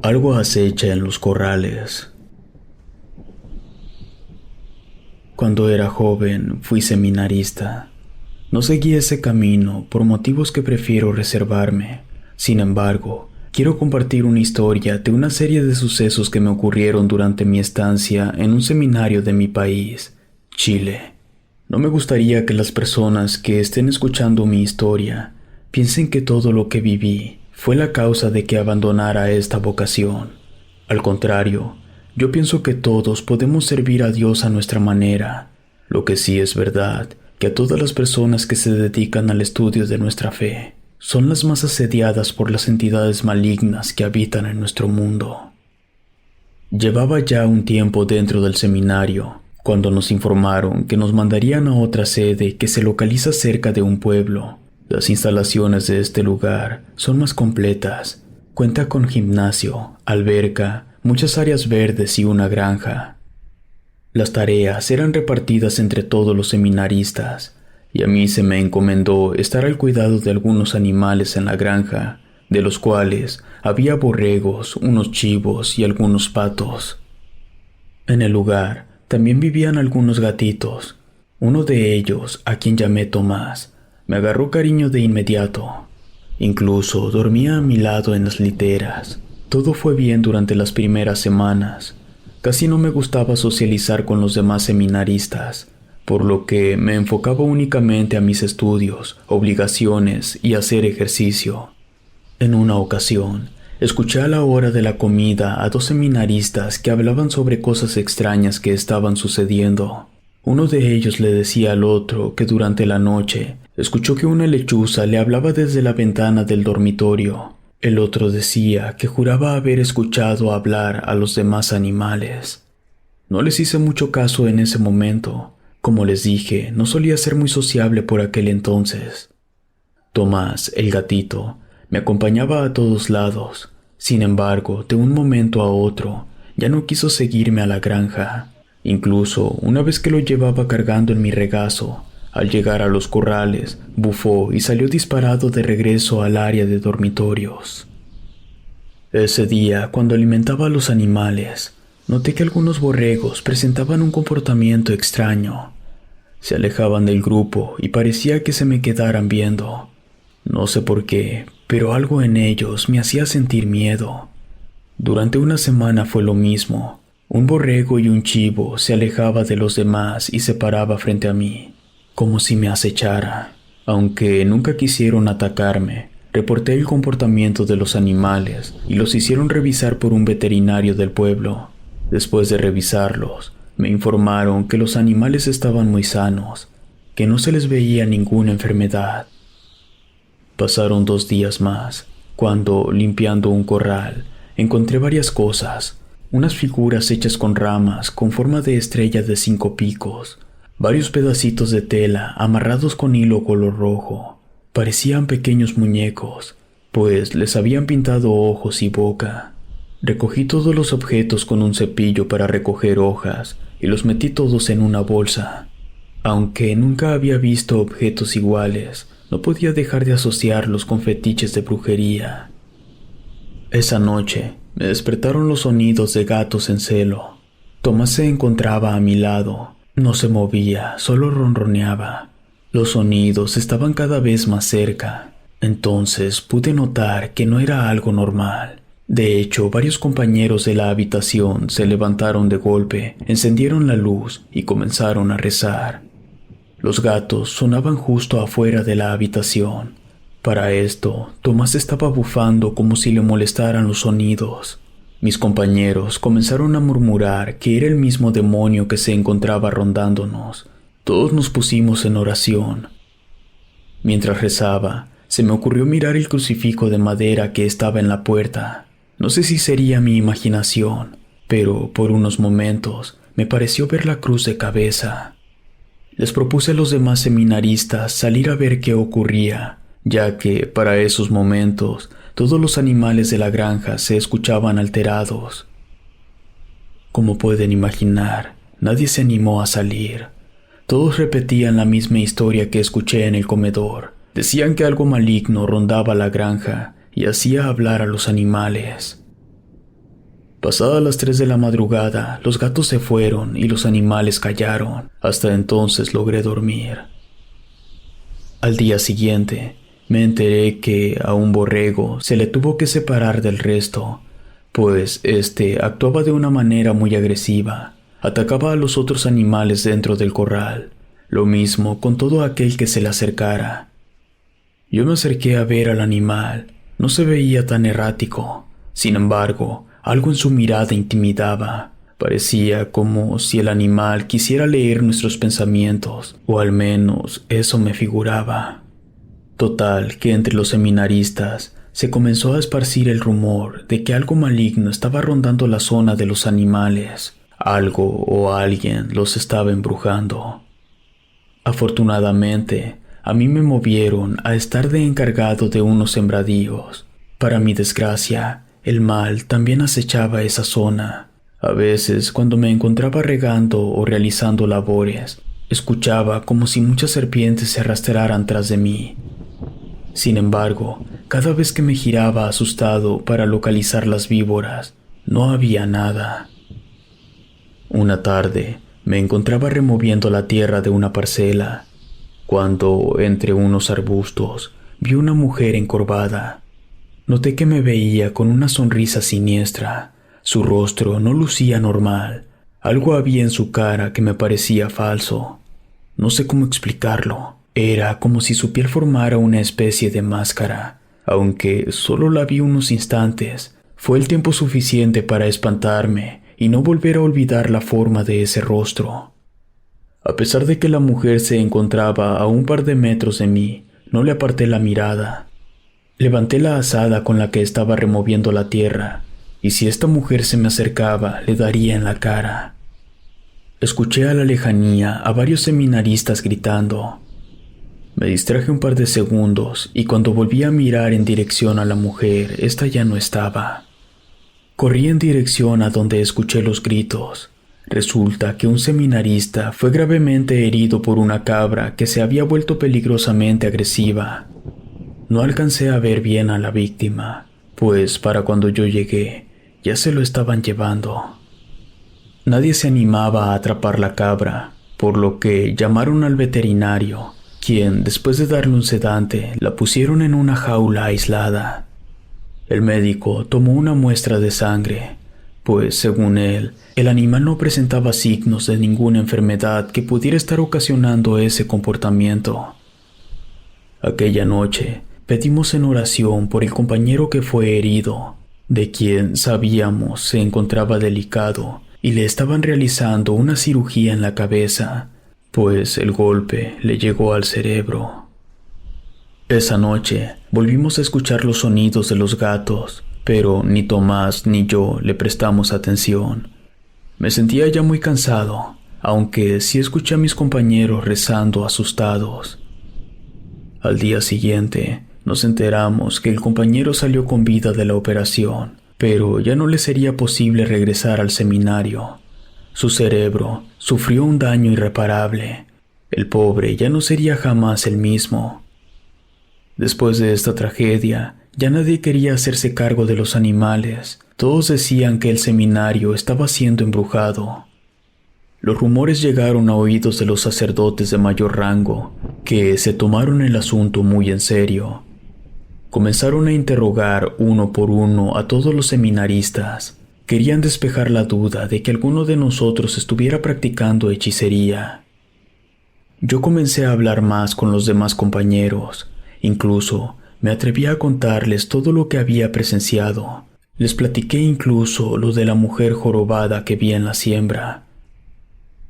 Algo acecha en los corrales. Cuando era joven, fui seminarista. No seguí ese camino por motivos que prefiero reservarme. Sin embargo, quiero compartir una historia de una serie de sucesos que me ocurrieron durante mi estancia en un seminario de mi país, Chile. No me gustaría que las personas que estén escuchando mi historia piensen que todo lo que viví fue la causa de que abandonara esta vocación. Al contrario, yo pienso que todos podemos servir a Dios a nuestra manera. Lo que sí es verdad, que a todas las personas que se dedican al estudio de nuestra fe son las más asediadas por las entidades malignas que habitan en nuestro mundo. Llevaba ya un tiempo dentro del seminario, cuando nos informaron que nos mandarían a otra sede que se localiza cerca de un pueblo. Las instalaciones de este lugar son más completas. Cuenta con gimnasio, alberca, muchas áreas verdes y una granja. Las tareas eran repartidas entre todos los seminaristas, y a mí se me encomendó estar al cuidado de algunos animales en la granja, de los cuales había borregos, unos chivos y algunos patos. En el lugar también vivían algunos gatitos. Uno de ellos, a quien llamé Tomás, me agarró cariño de inmediato. Incluso dormía a mi lado en las literas. Todo fue bien durante las primeras semanas. Casi no me gustaba socializar con los demás seminaristas, por lo que me enfocaba únicamente a mis estudios, obligaciones y hacer ejercicio. En una ocasión, escuché a la hora de la comida a dos seminaristas que hablaban sobre cosas extrañas que estaban sucediendo. Uno de ellos le decía al otro que durante la noche escuchó que una lechuza le hablaba desde la ventana del dormitorio. El otro decía que juraba haber escuchado hablar a los demás animales. No les hice mucho caso en ese momento. Como les dije, no solía ser muy sociable por aquel entonces. Tomás, el gatito, me acompañaba a todos lados. Sin embargo, de un momento a otro, ya no quiso seguirme a la granja. Incluso, una vez que lo llevaba cargando en mi regazo, al llegar a los corrales, bufó y salió disparado de regreso al área de dormitorios. Ese día, cuando alimentaba a los animales, noté que algunos borregos presentaban un comportamiento extraño. Se alejaban del grupo y parecía que se me quedaran viendo. No sé por qué, pero algo en ellos me hacía sentir miedo. Durante una semana fue lo mismo. Un borrego y un chivo se alejaba de los demás y se paraba frente a mí, como si me acechara. Aunque nunca quisieron atacarme, reporté el comportamiento de los animales y los hicieron revisar por un veterinario del pueblo. Después de revisarlos, me informaron que los animales estaban muy sanos, que no se les veía ninguna enfermedad. Pasaron 2 días más, cuando, limpiando un corral, encontré varias cosas. Unas figuras hechas con ramas con forma de estrella de 5 picos, varios pedacitos de tela amarrados con hilo color rojo. Parecían pequeños muñecos, pues les habían pintado ojos y boca. Recogí todos los objetos con un cepillo para recoger hojas y los metí todos en una bolsa. Aunque nunca había visto objetos iguales, no podía dejar de asociarlos con fetiches de brujería. Esa noche me despertaron los sonidos de gatos en celo. Tomás se encontraba a mi lado. No se movía, solo ronroneaba. Los sonidos estaban cada vez más cerca. Entonces pude notar que no era algo normal. De hecho, varios compañeros de la habitación se levantaron de golpe, encendieron la luz y comenzaron a rezar. Los gatos sonaban justo afuera de la habitación. Para esto, Tomás estaba bufando como si le molestaran los sonidos. Mis compañeros comenzaron a murmurar que era el mismo demonio que se encontraba rondándonos. Todos nos pusimos en oración. Mientras rezaba, se me ocurrió mirar el crucifijo de madera que estaba en la puerta. No sé si sería mi imaginación, pero por unos momentos me pareció ver la cruz de cabeza. Les propuse a los demás seminaristas salir a ver qué ocurría, ya que, para esos momentos, todos los animales de la granja se escuchaban alterados. Como pueden imaginar, nadie se animó a salir. Todos repetían la misma historia que escuché en el comedor. Decían que algo maligno rondaba la granja y hacía hablar a los animales. Pasadas las 3 de la madrugada, los gatos se fueron y los animales callaron. Hasta entonces logré dormir. Al día siguiente, me enteré que a un borrego se le tuvo que separar del resto, pues este actuaba de una manera muy agresiva. Atacaba a los otros animales dentro del corral, lo mismo con todo aquel que se le acercara. Yo me acerqué a ver al animal, no se veía tan errático, sin embargo, algo en su mirada intimidaba. Parecía como si el animal quisiera leer nuestros pensamientos, o al menos eso me figuraba. Total, que entre los seminaristas se comenzó a esparcir el rumor de que algo maligno estaba rondando la zona de los animales. Algo o alguien los estaba embrujando. Afortunadamente, a mí me movieron a estar de encargado de unos sembradíos. Para mi desgracia, el mal también acechaba esa zona. A veces, cuando me encontraba regando o realizando labores, escuchaba como si muchas serpientes se arrastraran tras de mí. Sin embargo, cada vez que me giraba asustado para localizar las víboras, no había nada. Una tarde, me encontraba removiendo la tierra de una parcela, cuando, entre unos arbustos, vi una mujer encorvada. Noté que me veía con una sonrisa siniestra. Su rostro no lucía normal. Algo había en su cara que me parecía falso. No sé cómo explicarlo. Era como si su piel formara una especie de máscara. Aunque solo la vi unos instantes, fue el tiempo suficiente para espantarme y no volver a olvidar la forma de ese rostro. A pesar de que la mujer se encontraba a un par de metros de mí, no le aparté la mirada. Levanté la azada con la que estaba removiendo la tierra, y si esta mujer se me acercaba, le daría en la cara. Escuché a la lejanía a varios seminaristas gritando. Me distraje un par de segundos, y cuando volví a mirar en dirección a la mujer, esta ya no estaba. Corrí en dirección a donde escuché los gritos. Resulta que un seminarista fue gravemente herido por una cabra que se había vuelto peligrosamente agresiva. No alcancé a ver bien a la víctima, pues para cuando yo llegué, ya se lo estaban llevando. Nadie se animaba a atrapar la cabra, por lo que llamaron al veterinario, quien, después de darle un sedante, la pusieron en una jaula aislada. El médico tomó una muestra de sangre, pues, según él, el animal no presentaba signos de ninguna enfermedad que pudiera estar ocasionando ese comportamiento. Aquella noche, pedimos en oración por el compañero que fue herido, de quien sabíamos se encontraba delicado y le estaban realizando una cirugía en la cabeza, pues el golpe le llegó al cerebro. Esa noche volvimos a escuchar los sonidos de los gatos, pero ni Tomás ni yo le prestamos atención. Me sentía ya muy cansado, aunque sí escuché a mis compañeros rezando asustados. Al día siguiente, nos enteramos que el compañero salió con vida de la operación, pero ya no le sería posible regresar al seminario. Su cerebro sufrió un daño irreparable. El pobre ya no sería jamás el mismo. Después de esta tragedia, ya nadie quería hacerse cargo de los animales. Todos decían que el seminario estaba siendo embrujado. Los rumores llegaron a oídos de los sacerdotes de mayor rango, que se tomaron el asunto muy en serio. Comenzaron a interrogar uno por uno a todos los seminaristas. Querían despejar la duda de que alguno de nosotros estuviera practicando hechicería. Yo comencé a hablar más con los demás compañeros. Incluso me atreví a contarles todo lo que había presenciado. Les platiqué incluso lo de la mujer jorobada que vi en la siembra.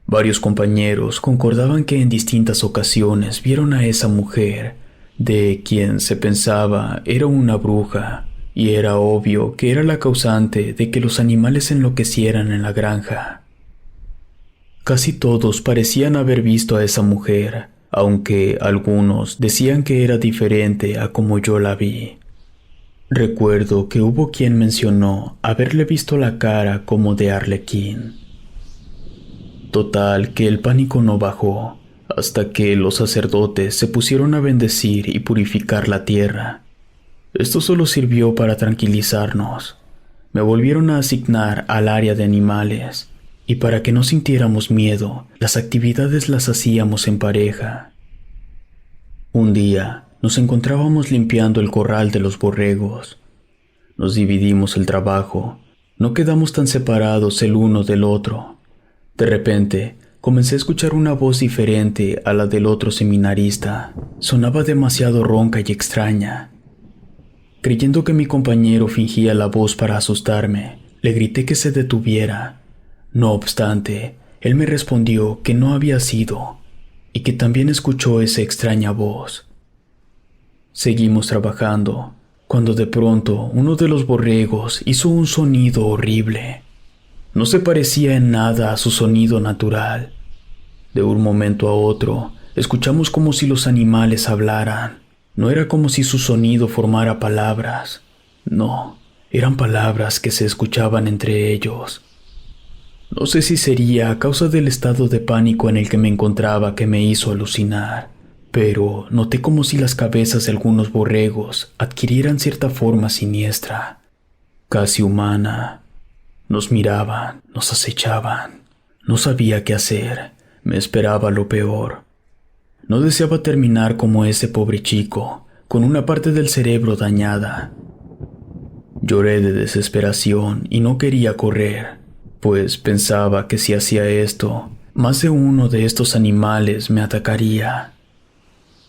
Varios compañeros concordaban que en distintas ocasiones vieron a esa mujer, de quien se pensaba era una bruja, y era obvio que era la causante de que los animales enloquecieran en la granja. Casi todos parecían haber visto a esa mujer, aunque algunos decían que era diferente a como yo la vi. Recuerdo que hubo quien mencionó haberle visto la cara como de arlequín. Total que el pánico no bajó, hasta que los sacerdotes se pusieron a bendecir y purificar la tierra. Esto solo sirvió para tranquilizarnos. me volvieron a asignar al área de animales, y para que no sintiéramos miedo, las actividades las hacíamos en pareja. Un día nos encontrábamos limpiando el corral de los borregos. Nos dividimos el trabajo, no quedamos tan separados el uno del otro. De repente, comencé a escuchar una voz diferente a la del otro seminarista. Sonaba demasiado ronca y extraña. Creyendo que mi compañero fingía la voz para asustarme, le grité que se detuviera. No obstante, él me respondió que no había sido y que también escuchó esa extraña voz. Seguimos trabajando, cuando de pronto uno de los borregos hizo un sonido horrible. No se parecía en nada a su sonido natural. De un momento a otro, escuchamos como si los animales hablaran. No era como si su sonido formara palabras. No, eran palabras que se escuchaban entre ellos. No sé si sería a causa del estado de pánico en el que me encontraba que me hizo alucinar, pero noté como si las cabezas de algunos borregos adquirieran cierta forma siniestra, casi humana. Nos miraban, nos acechaban. No sabía qué hacer, me esperaba lo peor. No deseaba terminar como ese pobre chico, con una parte del cerebro dañada. Lloré de desesperación y no quería correr, pues pensaba que si hacía esto, más de uno de estos animales me atacaría.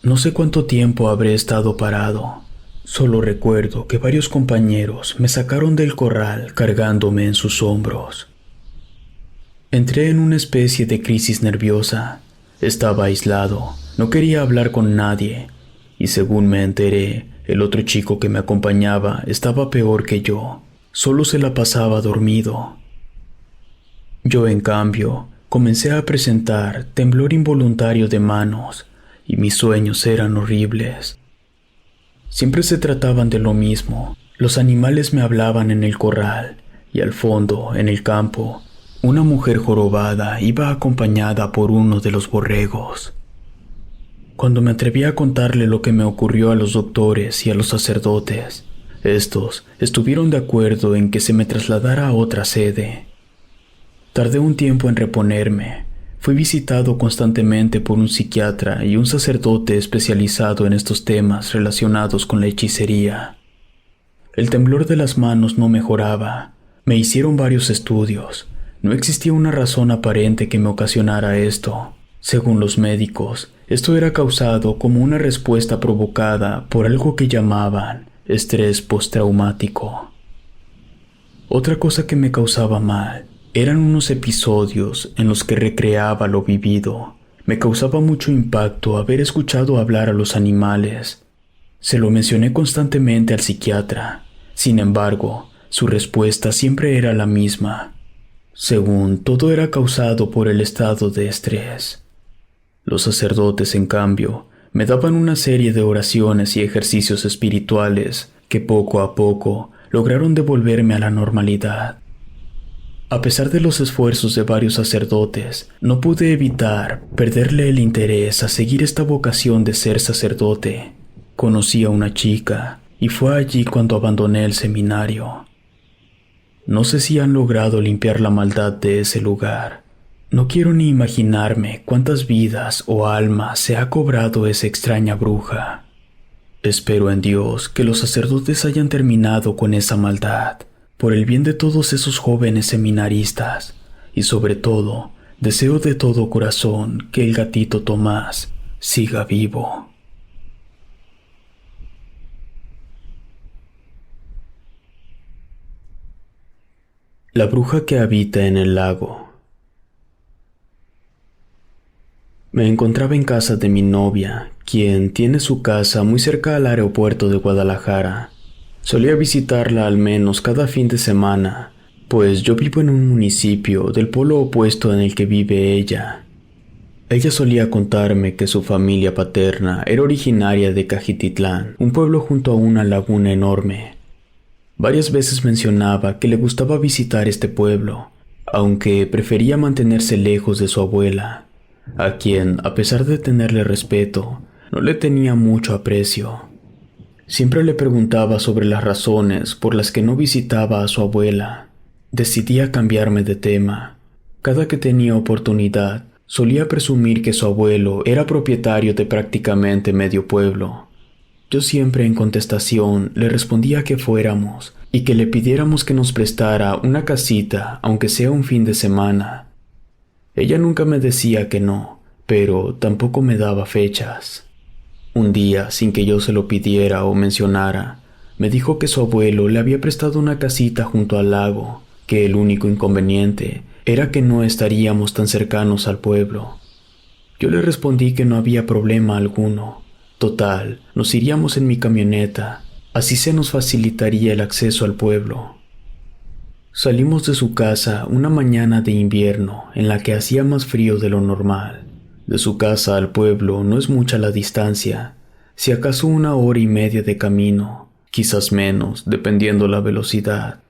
No sé cuánto tiempo habré estado parado. Solo recuerdo que varios compañeros me sacaron del corral cargándome en sus hombros. Entré en una especie de crisis nerviosa. Estaba aislado, no quería hablar con nadie, y según me enteré, el otro chico que me acompañaba estaba peor que yo. Solo se la pasaba dormido. Yo, en cambio, comencé a presentar temblor involuntario de manos, y mis sueños eran horribles. Siempre se trataban de lo mismo. Los animales me hablaban en el corral, y al fondo, en el campo, una mujer jorobada iba acompañada por uno de los borregos. Cuando me atreví a contarle lo que me ocurrió a los doctores y a los sacerdotes, estos estuvieron de acuerdo en que se me trasladara a otra sede. Tardé un tiempo en reponerme. Fui visitado constantemente por un psiquiatra y un sacerdote especializado en estos temas relacionados con la hechicería. El temblor de las manos no mejoraba. Me hicieron varios estudios. No existía una razón aparente que me ocasionara esto. Según los médicos, esto era causado como una respuesta provocada por algo que llamaban estrés postraumático. Otra cosa que me causaba mal eran unos episodios en los que recreaba lo vivido. Me causaba mucho impacto haber escuchado hablar a los animales. Se lo mencioné constantemente al psiquiatra. Sin embargo, su respuesta siempre era la misma. Según, todo era causado por el estado de estrés. Los sacerdotes, en cambio, me daban una serie de oraciones y ejercicios espirituales que poco a poco lograron devolverme a la normalidad. A pesar de los esfuerzos de varios sacerdotes, no pude evitar perderle el interés a seguir esta vocación de ser sacerdote. Conocí a una chica y fue allí cuando abandoné el seminario. No sé si han logrado limpiar la maldad de ese lugar. No quiero ni imaginarme cuántas vidas o almas se ha cobrado esa extraña bruja. Espero en Dios que los sacerdotes hayan terminado con esa maldad, por el bien de todos esos jóvenes seminaristas, y sobre todo, deseo de todo corazón que el gatito Tomás siga vivo. La bruja que habita en el lago. Me encontraba en casa de mi novia, quien tiene su casa muy cerca al aeropuerto de Guadalajara. Solía visitarla al menos cada fin de semana, pues yo vivo en un municipio del polo opuesto en el que vive ella. Ella solía contarme que su familia paterna era originaria de Cajititlán, un pueblo junto a una laguna enorme. Varias veces mencionaba que le gustaba visitar este pueblo, aunque prefería mantenerse lejos de su abuela, a quien, a pesar de tenerle respeto, no le tenía mucho aprecio. Siempre le preguntaba sobre las razones por las que no visitaba a su abuela. Decidía cambiarme de tema. Cada que tenía oportunidad, solía presumir que su abuelo era propietario de prácticamente medio pueblo. Yo siempre en contestación le respondía que fuéramos y que le pidiéramos que nos prestara una casita, aunque sea un fin de semana. Ella nunca me decía que no, pero tampoco me daba fechas. Un día, sin que yo se lo pidiera o mencionara, me dijo que su abuelo le había prestado una casita junto al lago, que el único inconveniente era que no estaríamos tan cercanos al pueblo. Yo le respondí que no había problema alguno. Total, nos iríamos en mi camioneta, así se nos facilitaría el acceso al pueblo. Salimos de su casa una mañana de invierno en la que hacía más frío de lo normal. De su casa al pueblo no es mucha la distancia, si acaso 1 hora y media de camino, quizás menos, dependiendo la velocidad.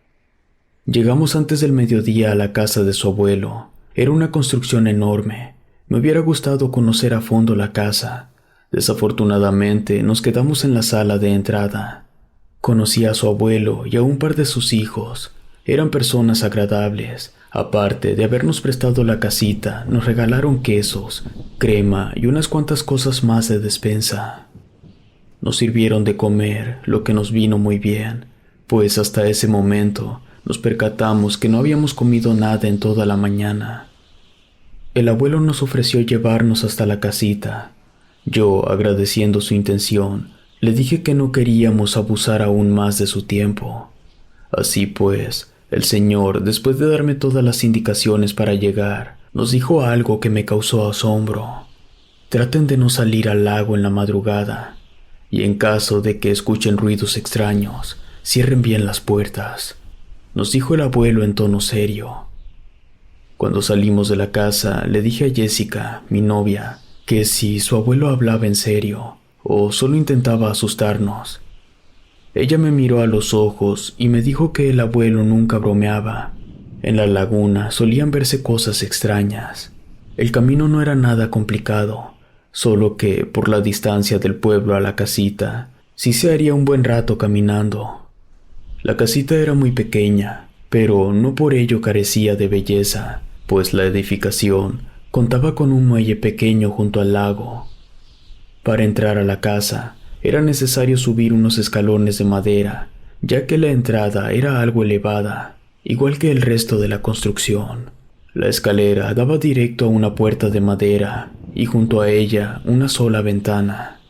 Llegamos antes del mediodía a la casa de su abuelo. Era una construcción enorme. Me hubiera gustado conocer a fondo la casa. Desafortunadamente, nos quedamos en la sala de entrada. Conocí a su abuelo y a un par de sus hijos. Eran personas agradables. Aparte de habernos prestado la casita, nos regalaron quesos, crema y unas cuantas cosas más de despensa. Nos sirvieron de comer, lo que nos vino muy bien, pues hasta ese momento nos percatamos que no habíamos comido nada en toda la mañana. El abuelo nos ofreció llevarnos hasta la casita. Yo, agradeciendo su intención, le dije que no queríamos abusar aún más de su tiempo. Así pues, el señor, después de darme todas las indicaciones para llegar, nos dijo algo que me causó asombro. Traten de no salir al lago en la madrugada, y en caso de que escuchen ruidos extraños, cierren bien las puertas, nos dijo el abuelo en tono serio. Cuando salimos de la casa, le dije a Jessica, mi novia, que si su abuelo hablaba en serio, o solo intentaba asustarnos. Ella me miró a los ojos y me dijo que el abuelo nunca bromeaba. En la laguna solían verse cosas extrañas. El camino no era nada complicado, solo que por la distancia del pueblo a la casita, sí se haría un buen rato caminando. La casita era muy pequeña, pero no por ello carecía de belleza, pues la edificación contaba con un muelle pequeño junto al lago. Para entrar a la casa, era necesario subir unos escalones de madera, ya que la entrada era algo elevada, igual que el resto de la construcción. La escalera daba directo a una puerta de madera, y junto a ella una sola ventana.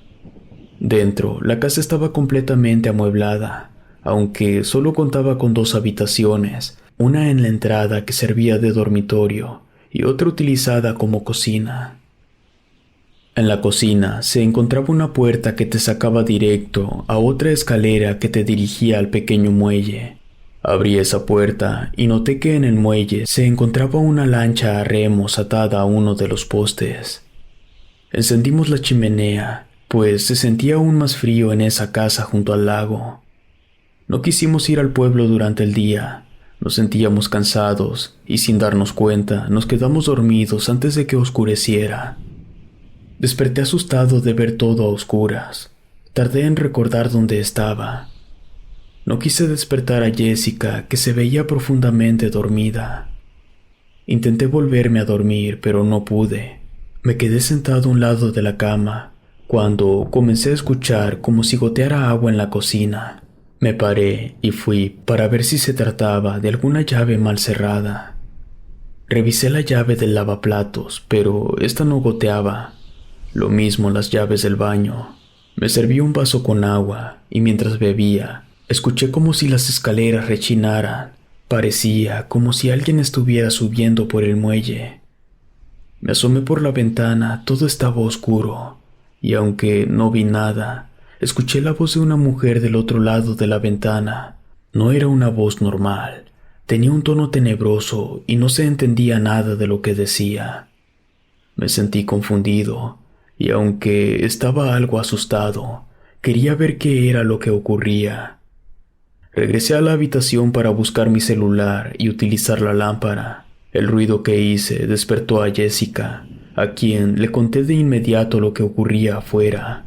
Dentro, la casa estaba completamente amueblada, aunque solo contaba con 2 habitaciones, una en la entrada que servía de dormitorio, y otra utilizada como cocina. En la cocina se encontraba una puerta que te sacaba directo a otra escalera que te dirigía al pequeño muelle. Abrí esa puerta y noté que en el muelle se encontraba una lancha a remos atada a uno de los postes. Encendimos la chimenea, pues se sentía aún más frío en esa casa junto al lago. No quisimos ir al pueblo durante el día. Nos sentíamos cansados y sin darnos cuenta nos quedamos dormidos antes de que oscureciera. Desperté asustado de ver todo a oscuras. Tardé en recordar dónde estaba. No quise despertar a Jessica, que se veía profundamente dormida. Intenté volverme a dormir, pero no pude. Me quedé sentado a un lado de la cama, cuando comencé a escuchar como si goteara agua en la cocina. Me paré y fui para ver si se trataba de alguna llave mal cerrada. Revisé la llave del lavaplatos, pero esta no goteaba. Lo mismo las llaves del baño. Me serví un vaso con agua y mientras bebía, escuché como si las escaleras rechinaran. Parecía como si alguien estuviera subiendo por el muelle. Me asomé por la ventana, todo estaba oscuro, y aunque no vi nada, escuché la voz de una mujer del otro lado de la ventana. No era una voz normal, tenía un tono tenebroso y no se entendía nada de lo que decía. Me sentí confundido, y aunque estaba algo asustado, quería ver qué era lo que ocurría. Regresé a la habitación para buscar mi celular y utilizar la lámpara. El ruido que hice despertó a Jessica, a quien le conté de inmediato lo que ocurría afuera.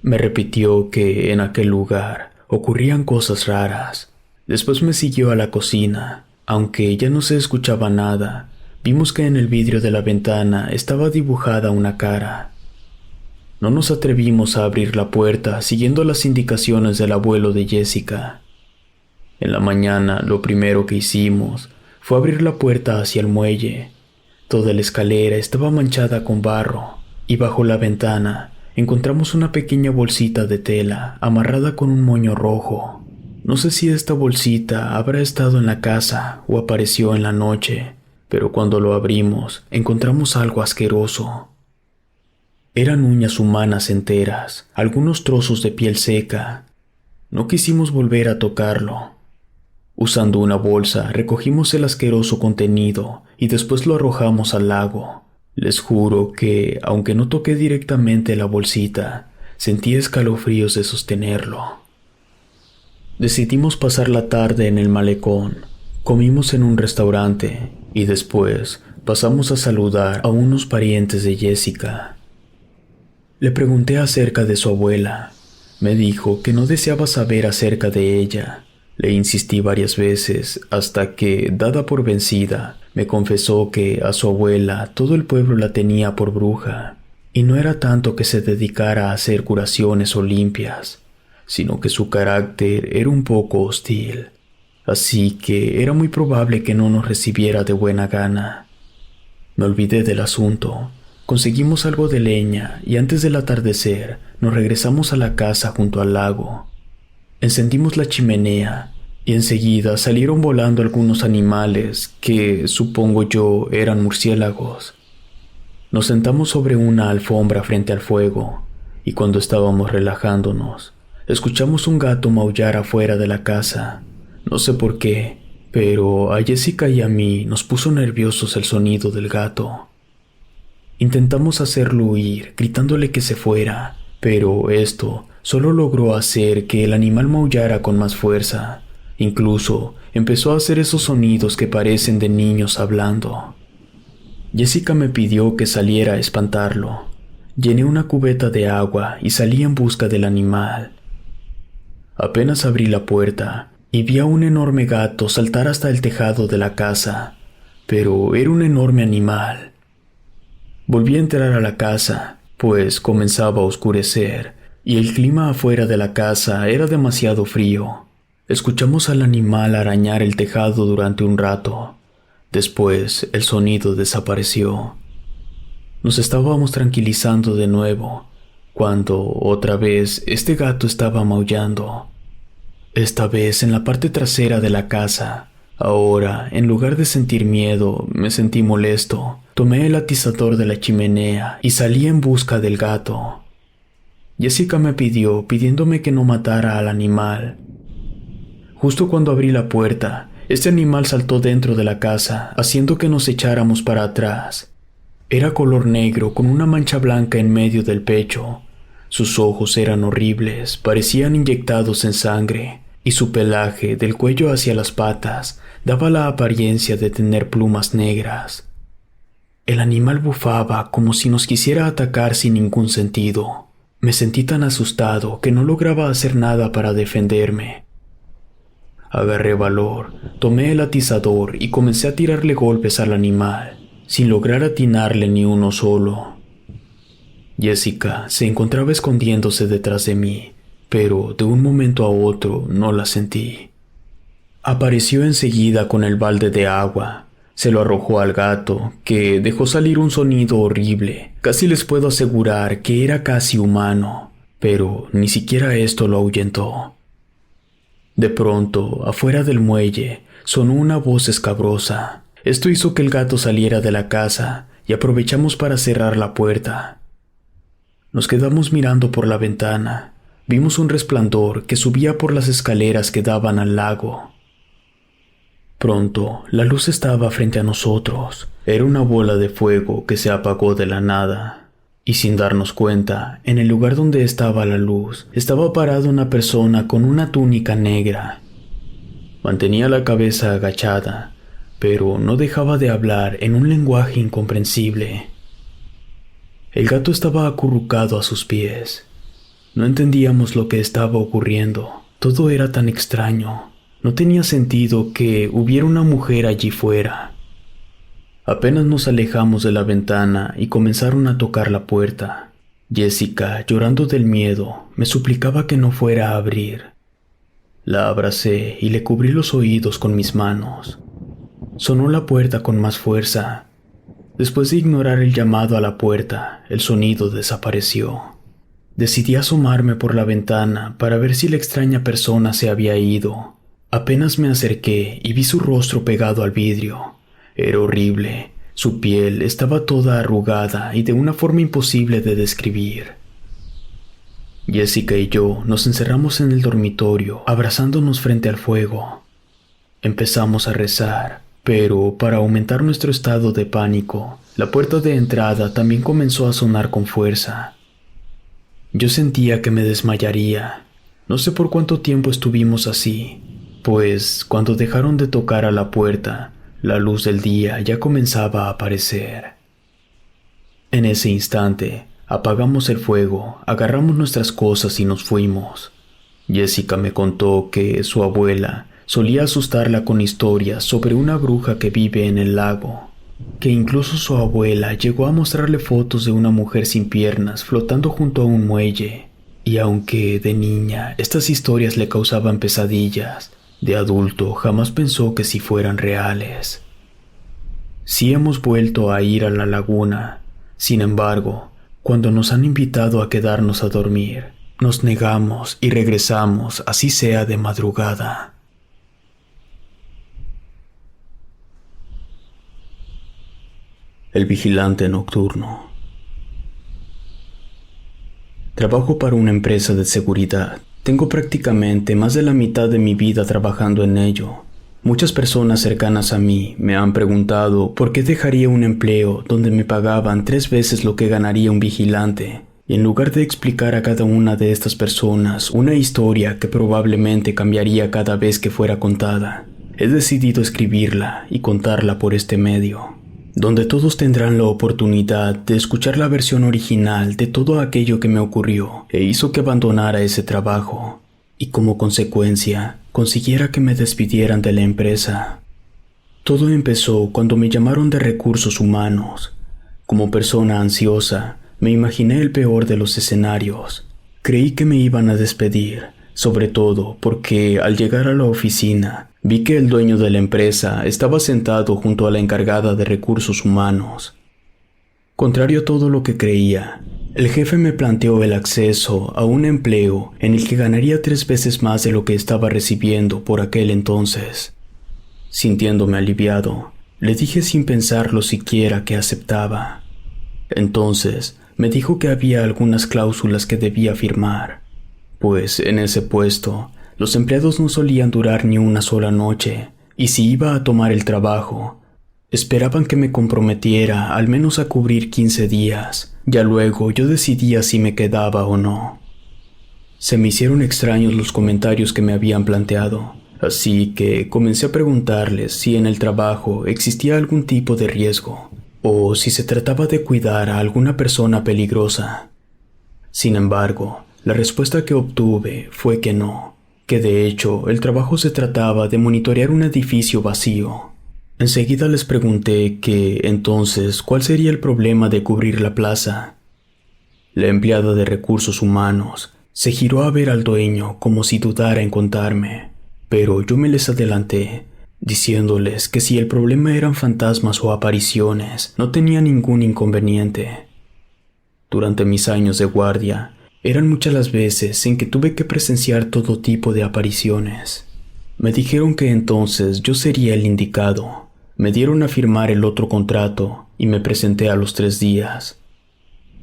Me repitió que en aquel lugar ocurrían cosas raras. Después me siguió a la cocina. Aunque ya no se escuchaba nada, vimos que en el vidrio de la ventana estaba dibujada una cara. No nos atrevimos a abrir la puerta siguiendo las indicaciones del abuelo de Jessica. En la mañana lo primero que hicimos fue abrir la puerta hacia el muelle. Toda la escalera estaba manchada con barro y bajo la ventana encontramos una pequeña bolsita de tela amarrada con un moño rojo. No sé si esta bolsita habrá estado en la casa o apareció en la noche, pero cuando lo abrimos encontramos algo asqueroso. Eran uñas humanas enteras, algunos trozos de piel seca. No quisimos volver a tocarlo. Usando una bolsa recogimos el asqueroso contenido y después lo arrojamos al lago. Les juro que, aunque no toqué directamente la bolsita, sentí escalofríos de sostenerlo. Decidimos pasar la tarde en el malecón. Comimos en un restaurante y después pasamos a saludar a unos parientes de Jessica. Le pregunté acerca de su abuela. Me dijo que no deseaba saber acerca de ella. Le insistí varias veces hasta que, dada por vencida, me confesó que a su abuela todo el pueblo la tenía por bruja, y no era tanto que se dedicara a hacer curaciones o limpias, sino que su carácter era un poco hostil, así que era muy probable que no nos recibiera de buena gana. Me olvidé del asunto. Conseguimos algo de leña y antes del atardecer nos regresamos a la casa junto al lago. Encendimos la chimenea y enseguida salieron volando algunos animales que, supongo yo, eran murciélagos. Nos sentamos sobre una alfombra frente al fuego y cuando estábamos relajándonos, escuchamos un gato maullar afuera de la casa. No sé por qué, pero a Jessica y a mí nos puso nerviosos el sonido del gato. Intentamos hacerlo huir, gritándole que se fuera, pero esto solo logró hacer que el animal maullara con más fuerza. Incluso empezó a hacer esos sonidos que parecen de niños hablando. Jessica me pidió que saliera a espantarlo. Llené una cubeta de agua y salí en busca del animal. Apenas abrí la puerta y vi a un enorme gato saltar hasta el tejado de la casa, pero era un enorme animal. Volví a entrar a la casa, pues comenzaba a oscurecer y el clima afuera de la casa era demasiado frío. Escuchamos al animal arañar el tejado durante un rato. Después el sonido desapareció. Nos estábamos tranquilizando de nuevo, cuando otra vez este gato estaba maullando. Esta vez en la parte trasera de la casa. Ahora, en lugar de sentir miedo, me sentí molesto. Tomé el atizador de la chimenea y salí en busca del gato. Jessica me pidiéndome que no matara al animal. Justo cuando abrí la puerta, este animal saltó dentro de la casa, haciendo que nos echáramos para atrás. Era color negro con una mancha blanca en medio del pecho. Sus ojos eran horribles, parecían inyectados en sangre, y su pelaje, del cuello hacia las patas, daba la apariencia de tener plumas negras. El animal bufaba como si nos quisiera atacar sin ningún sentido. Me sentí tan asustado que no lograba hacer nada para defenderme. Agarré valor, tomé el atizador y comencé a tirarle golpes al animal, sin lograr atinarle ni uno solo. Jessica se encontraba escondiéndose detrás de mí, pero de un momento a otro no la sentí. Apareció enseguida con el balde de agua. Se lo arrojó al gato, que dejó salir un sonido horrible. Casi les puedo asegurar que era casi humano, pero ni siquiera esto lo ahuyentó. De pronto, afuera del muelle, sonó una voz escabrosa. Esto hizo que el gato saliera de la casa y aprovechamos para cerrar la puerta. Nos quedamos mirando por la ventana. Vimos un resplandor que subía por las escaleras que daban al lago. Pronto, la luz estaba frente a nosotros. Era una bola de fuego que se apagó de la nada. Y sin darnos cuenta, en el lugar donde estaba la luz, estaba parada una persona con una túnica negra. Mantenía la cabeza agachada, pero no dejaba de hablar en un lenguaje incomprensible. El gato estaba acurrucado a sus pies. No entendíamos lo que estaba ocurriendo. Todo era tan extraño. No tenía sentido que hubiera una mujer allí fuera. Apenas nos alejamos de la ventana y comenzaron a tocar la puerta. Jessica, llorando del miedo, me suplicaba que no fuera a abrir. La abracé y le cubrí los oídos con mis manos. Sonó la puerta con más fuerza. Después de ignorar el llamado a la puerta, el sonido desapareció. Decidí asomarme por la ventana para ver si la extraña persona se había ido. Apenas me acerqué y vi su rostro pegado al vidrio. Era horrible. Su piel estaba toda arrugada y de una forma imposible de describir. Jessica y yo nos encerramos en el dormitorio, abrazándonos frente al fuego. Empezamos a rezar, pero para aumentar nuestro estado de pánico, la puerta de entrada también comenzó a sonar con fuerza. Yo sentía que me desmayaría. No sé por cuánto tiempo estuvimos así, pues cuando dejaron de tocar a la puerta, la luz del día ya comenzaba a aparecer. En ese instante, apagamos el fuego, agarramos nuestras cosas y nos fuimos. Jessica me contó que su abuela solía asustarla con historias sobre una bruja que vive en el lago, que incluso su abuela llegó a mostrarle fotos de una mujer sin piernas flotando junto a un muelle, y aunque de niña estas historias le causaban pesadillas, de adulto jamás pensó que sí fueran reales. Sí hemos vuelto a ir a la laguna, sin embargo, cuando nos han invitado a quedarnos a dormir, nos negamos y regresamos, así sea de madrugada. El vigilante nocturno. Trabajo para una empresa de seguridad. Tengo prácticamente más de la mitad de mi vida trabajando en ello. Muchas personas cercanas a mí me han preguntado por qué dejaría un empleo donde me pagaban 3 veces lo que ganaría un vigilante, y en lugar de explicar a cada una de estas personas una historia que probablemente cambiaría cada vez que fuera contada, he decidido escribirla y contarla por este medio, donde todos tendrán la oportunidad de escuchar la versión original de todo aquello que me ocurrió e hizo que abandonara ese trabajo, y como consecuencia, consiguiera que me despidieran de la empresa. Todo empezó cuando me llamaron de recursos humanos. Como persona ansiosa, me imaginé el peor de los escenarios. Creí que me iban a despedir, sobre todo porque al llegar a la oficina, vi que el dueño de la empresa estaba sentado junto a la encargada de recursos humanos. Contrario a todo lo que creía, el jefe me planteó el acceso a un empleo en el que ganaría 3 veces más de lo que estaba recibiendo por aquel entonces. Sintiéndome aliviado, le dije sin pensarlo siquiera que aceptaba. Entonces, me dijo que había algunas cláusulas que debía firmar, pues en ese puesto, los empleados no solían durar ni una sola noche, y si iba a tomar el trabajo, esperaban que me comprometiera al menos a cubrir 15 días. Ya luego yo decidía si me quedaba o no. Se me hicieron extraños los comentarios que me habían planteado, así que comencé a preguntarles si en el trabajo existía algún tipo de riesgo, o si se trataba de cuidar a alguna persona peligrosa. Sin embargo, la respuesta que obtuve fue que no, que de hecho el trabajo se trataba de monitorear un edificio vacío. Enseguida les pregunté que, entonces, ¿cuál sería el problema de cubrir la plaza? La empleada de recursos humanos se giró a ver al dueño como si dudara en contarme, pero yo me les adelanté, diciéndoles que si el problema eran fantasmas o apariciones, no tenía ningún inconveniente. Durante mis años de guardia, eran muchas las veces en que tuve que presenciar todo tipo de apariciones. Me dijeron que entonces yo sería el indicado. Me dieron a firmar el otro contrato y me presenté a los 3 días.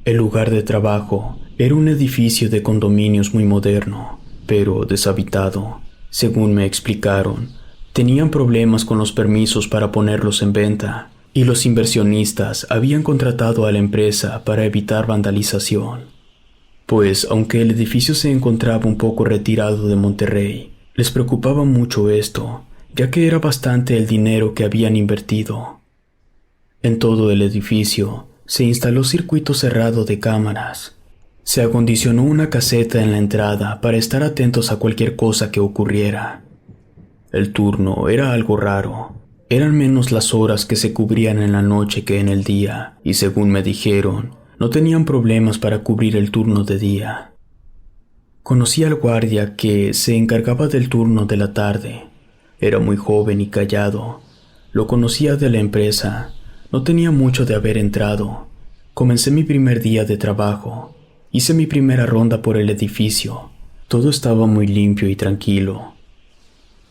El lugar de trabajo era un edificio de condominios muy moderno, pero deshabitado. Según me explicaron, tenían problemas con los permisos para ponerlos en venta, y los inversionistas habían contratado a la empresa para evitar vandalización. Pues aunque el edificio se encontraba un poco retirado de Monterrey, les preocupaba mucho esto, ya que era bastante el dinero que habían invertido. En todo el edificio se instaló circuito cerrado de cámaras. Se acondicionó una caseta en la entrada para estar atentos a cualquier cosa que ocurriera. El turno era algo raro. Eran menos las horas que se cubrían en la noche que en el día, y según me dijeron, no tenían problemas para cubrir el turno de día. Conocí al guardia que se encargaba del turno de la tarde. Era muy joven y callado. Lo conocía de la empresa. No tenía mucho de haber entrado. Comencé mi primer día de trabajo. Hice mi primera ronda por el edificio. Todo estaba muy limpio y tranquilo.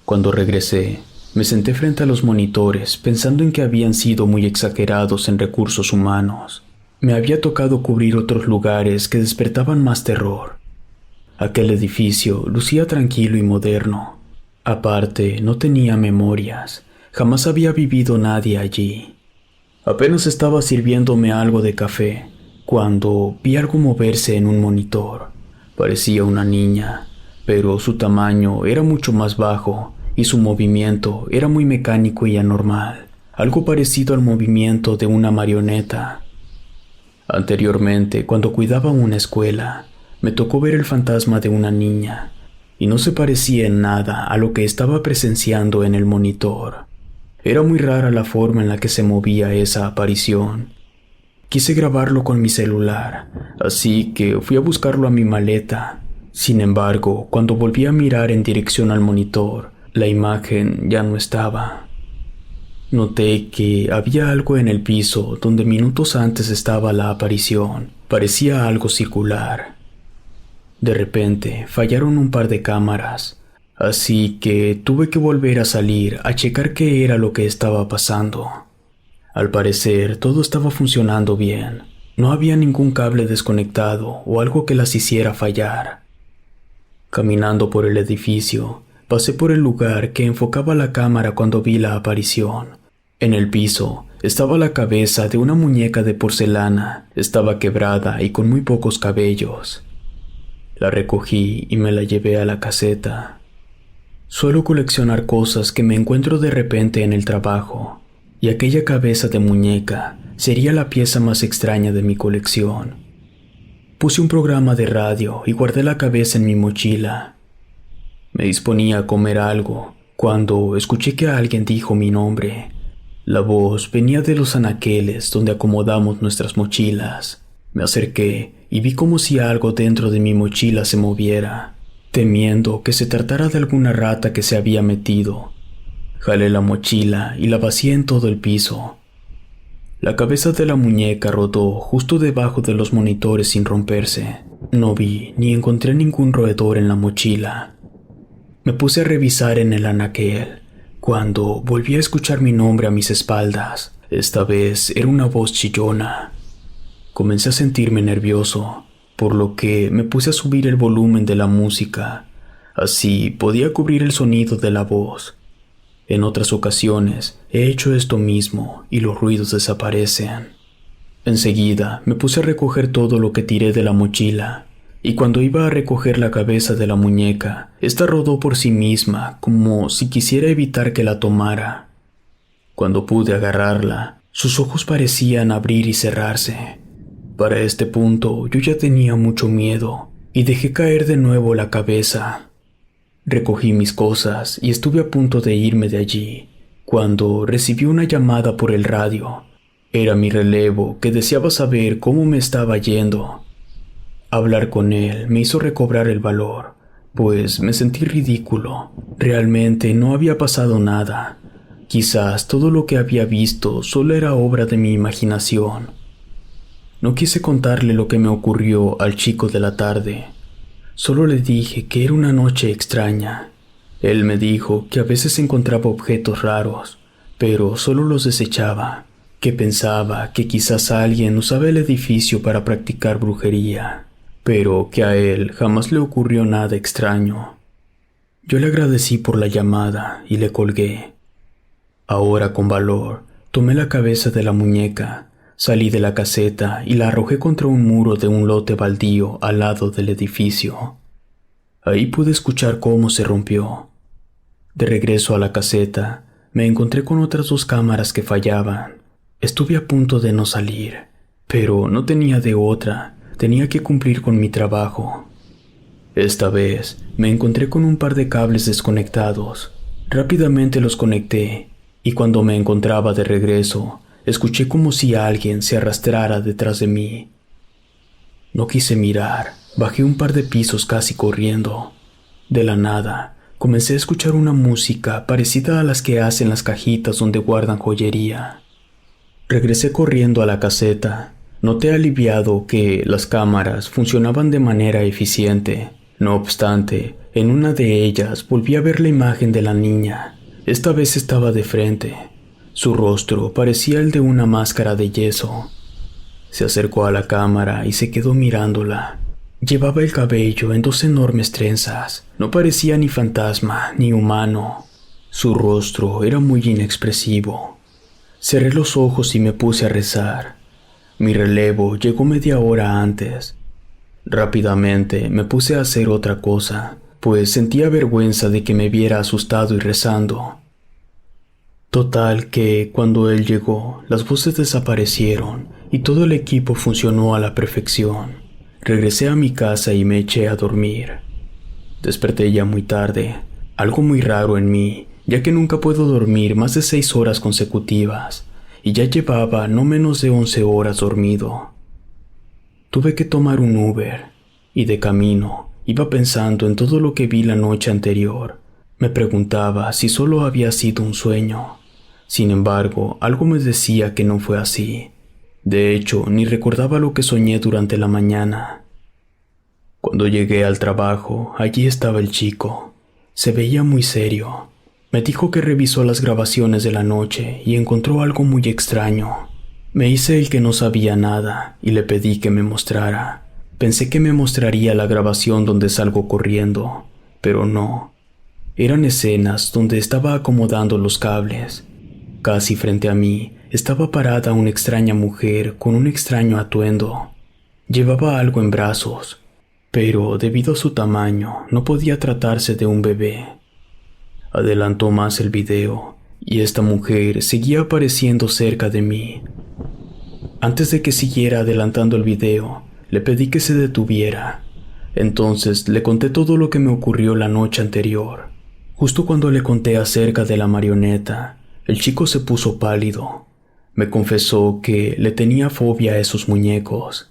Cuando regresé, me senté frente a los monitores pensando en que habían sido muy exagerados en recursos humanos. Me había tocado cubrir otros lugares que despertaban más terror. Aquel edificio lucía tranquilo y moderno. Aparte, no tenía memorias. Jamás había vivido nadie allí. Apenas estaba sirviéndome algo de café cuando vi algo moverse en un monitor. Parecía una niña, pero su tamaño era mucho más bajo y su movimiento era muy mecánico y anormal, algo parecido al movimiento de una marioneta. Anteriormente, cuando cuidaba una escuela, me tocó ver el fantasma de una niña, y no se parecía en nada a lo que estaba presenciando en el monitor. Era muy rara la forma en la que se movía esa aparición. Quise grabarlo con mi celular, así que fui a buscarlo a mi maleta. Sin embargo, cuando volví a mirar en dirección al monitor, la imagen ya no estaba. Noté que había algo en el piso donde minutos antes estaba la aparición. Parecía algo circular. De repente, fallaron un par de cámaras, así que tuve que volver a salir a checar qué era lo que estaba pasando. Al parecer, todo estaba funcionando bien. No había ningún cable desconectado o algo que las hiciera fallar. Caminando por el edificio, pasé por el lugar que enfocaba la cámara cuando vi la aparición. En el piso estaba la cabeza de una muñeca de porcelana. Estaba quebrada y con muy pocos cabellos. La recogí y me la llevé a la caseta. Suelo coleccionar cosas que me encuentro de repente en el trabajo, y aquella cabeza de muñeca sería la pieza más extraña de mi colección. Puse un programa de radio y guardé la cabeza en mi mochila. Me disponía a comer algo cuando escuché que alguien dijo mi nombre. La voz venía de los anaqueles donde acomodamos nuestras mochilas. Me acerqué y vi como si algo dentro de mi mochila se moviera, temiendo que se tratara de alguna rata que se había metido. Jalé la mochila y la vacié en todo el piso. La cabeza de la muñeca rodó justo debajo de los monitores sin romperse. No vi ni encontré ningún roedor en la mochila. Me puse a revisar en el anaquel cuando volví a escuchar mi nombre a mis espaldas. Esta vez era una voz chillona. Comencé a sentirme nervioso, por lo que me puse a subir el volumen de la música. Así podía cubrir el sonido de la voz. En otras ocasiones he hecho esto mismo y los ruidos desaparecen. Enseguida me puse a recoger todo lo que tiré de la mochila, y cuando iba a recoger la cabeza de la muñeca, esta rodó por sí misma como si quisiera evitar que la tomara. Cuando pude agarrarla, sus ojos parecían abrir y cerrarse. Para este punto yo ya tenía mucho miedo y dejé caer de nuevo la cabeza. Recogí mis cosas y estuve a punto de irme de allí cuando recibí una llamada por el radio. Era mi relevo que deseaba saber cómo me estaba yendo. Hablar con él me hizo recobrar el valor, pues me sentí ridículo. Realmente no había pasado nada. Quizás todo lo que había visto solo era obra de mi imaginación. No quise contarle lo que me ocurrió al chico de la tarde. Solo le dije que era una noche extraña. Él me dijo que a veces encontraba objetos raros, pero solo los desechaba, que pensaba que quizás alguien usaba el edificio para practicar brujería, pero que a él jamás le ocurrió nada extraño. Yo le agradecí por la llamada y le colgué. Ahora, con valor, tomé la cabeza de la muñeca, salí de la caseta y la arrojé contra un muro de un lote baldío al lado del edificio. Ahí pude escuchar cómo se rompió. De regreso a la caseta, me encontré con otras 2 cámaras que fallaban. Estuve a punto de no salir, pero no tenía de otra. tenía que cumplir con mi trabajo. Esta vez me encontré con un par de cables desconectados. Rápidamente los conecté y cuando me encontraba de regreso, escuché como si alguien se arrastrara detrás de mí. No quise mirar, bajé un par de pisos casi corriendo. De la nada, comencé a escuchar una música parecida a las que hacen las cajitas donde guardan joyería. Regresé corriendo a la caseta. Noté aliviado que las cámaras funcionaban de manera eficiente. No obstante, en una de ellas volví a ver la imagen de la niña. Esta vez estaba de frente. Su rostro parecía el de una máscara de yeso. Se acercó a la cámara y se quedó mirándola. Llevaba el cabello en 2 enormes trenzas. No parecía ni fantasma ni humano. Su rostro era muy inexpresivo. Cerré los ojos y me puse a rezar. Mi relevo llegó media hora antes. Rápidamente me puse a hacer otra cosa, pues sentía vergüenza de que me viera asustado y rezando. Total que cuando él llegó, las voces desaparecieron y todo el equipo funcionó a la perfección. Regresé a mi casa y me eché a dormir. Desperté ya muy tarde, algo muy raro en mí, ya que nunca puedo dormir más de 6 horas consecutivas, y ya llevaba no menos de 11 horas dormido. Tuve que tomar un Uber, y de camino iba pensando en todo lo que vi la noche anterior. Me preguntaba si solo había sido un sueño. Sin embargo, algo me decía que no fue así. De hecho, ni recordaba lo que soñé durante la mañana. Cuando llegué al trabajo, allí estaba el chico. Se veía muy serio. Me dijo que revisó las grabaciones de la noche y encontró algo muy extraño. Me hice el que no sabía nada y le pedí que me mostrara. Pensé que me mostraría la grabación donde salgo corriendo, pero no. Eran escenas donde estaba acomodando los cables. Casi frente a mí estaba parada una extraña mujer con un extraño atuendo. Llevaba algo en brazos, pero debido a su tamaño no podía tratarse de un bebé. Adelantó más el video y esta mujer seguía apareciendo cerca de mí. Antes de que siguiera adelantando el video, le pedí que se detuviera. Entonces le conté todo lo que me ocurrió la noche anterior. Justo cuando le conté acerca de la marioneta, el chico se puso pálido. Me confesó que le tenía fobia a esos muñecos.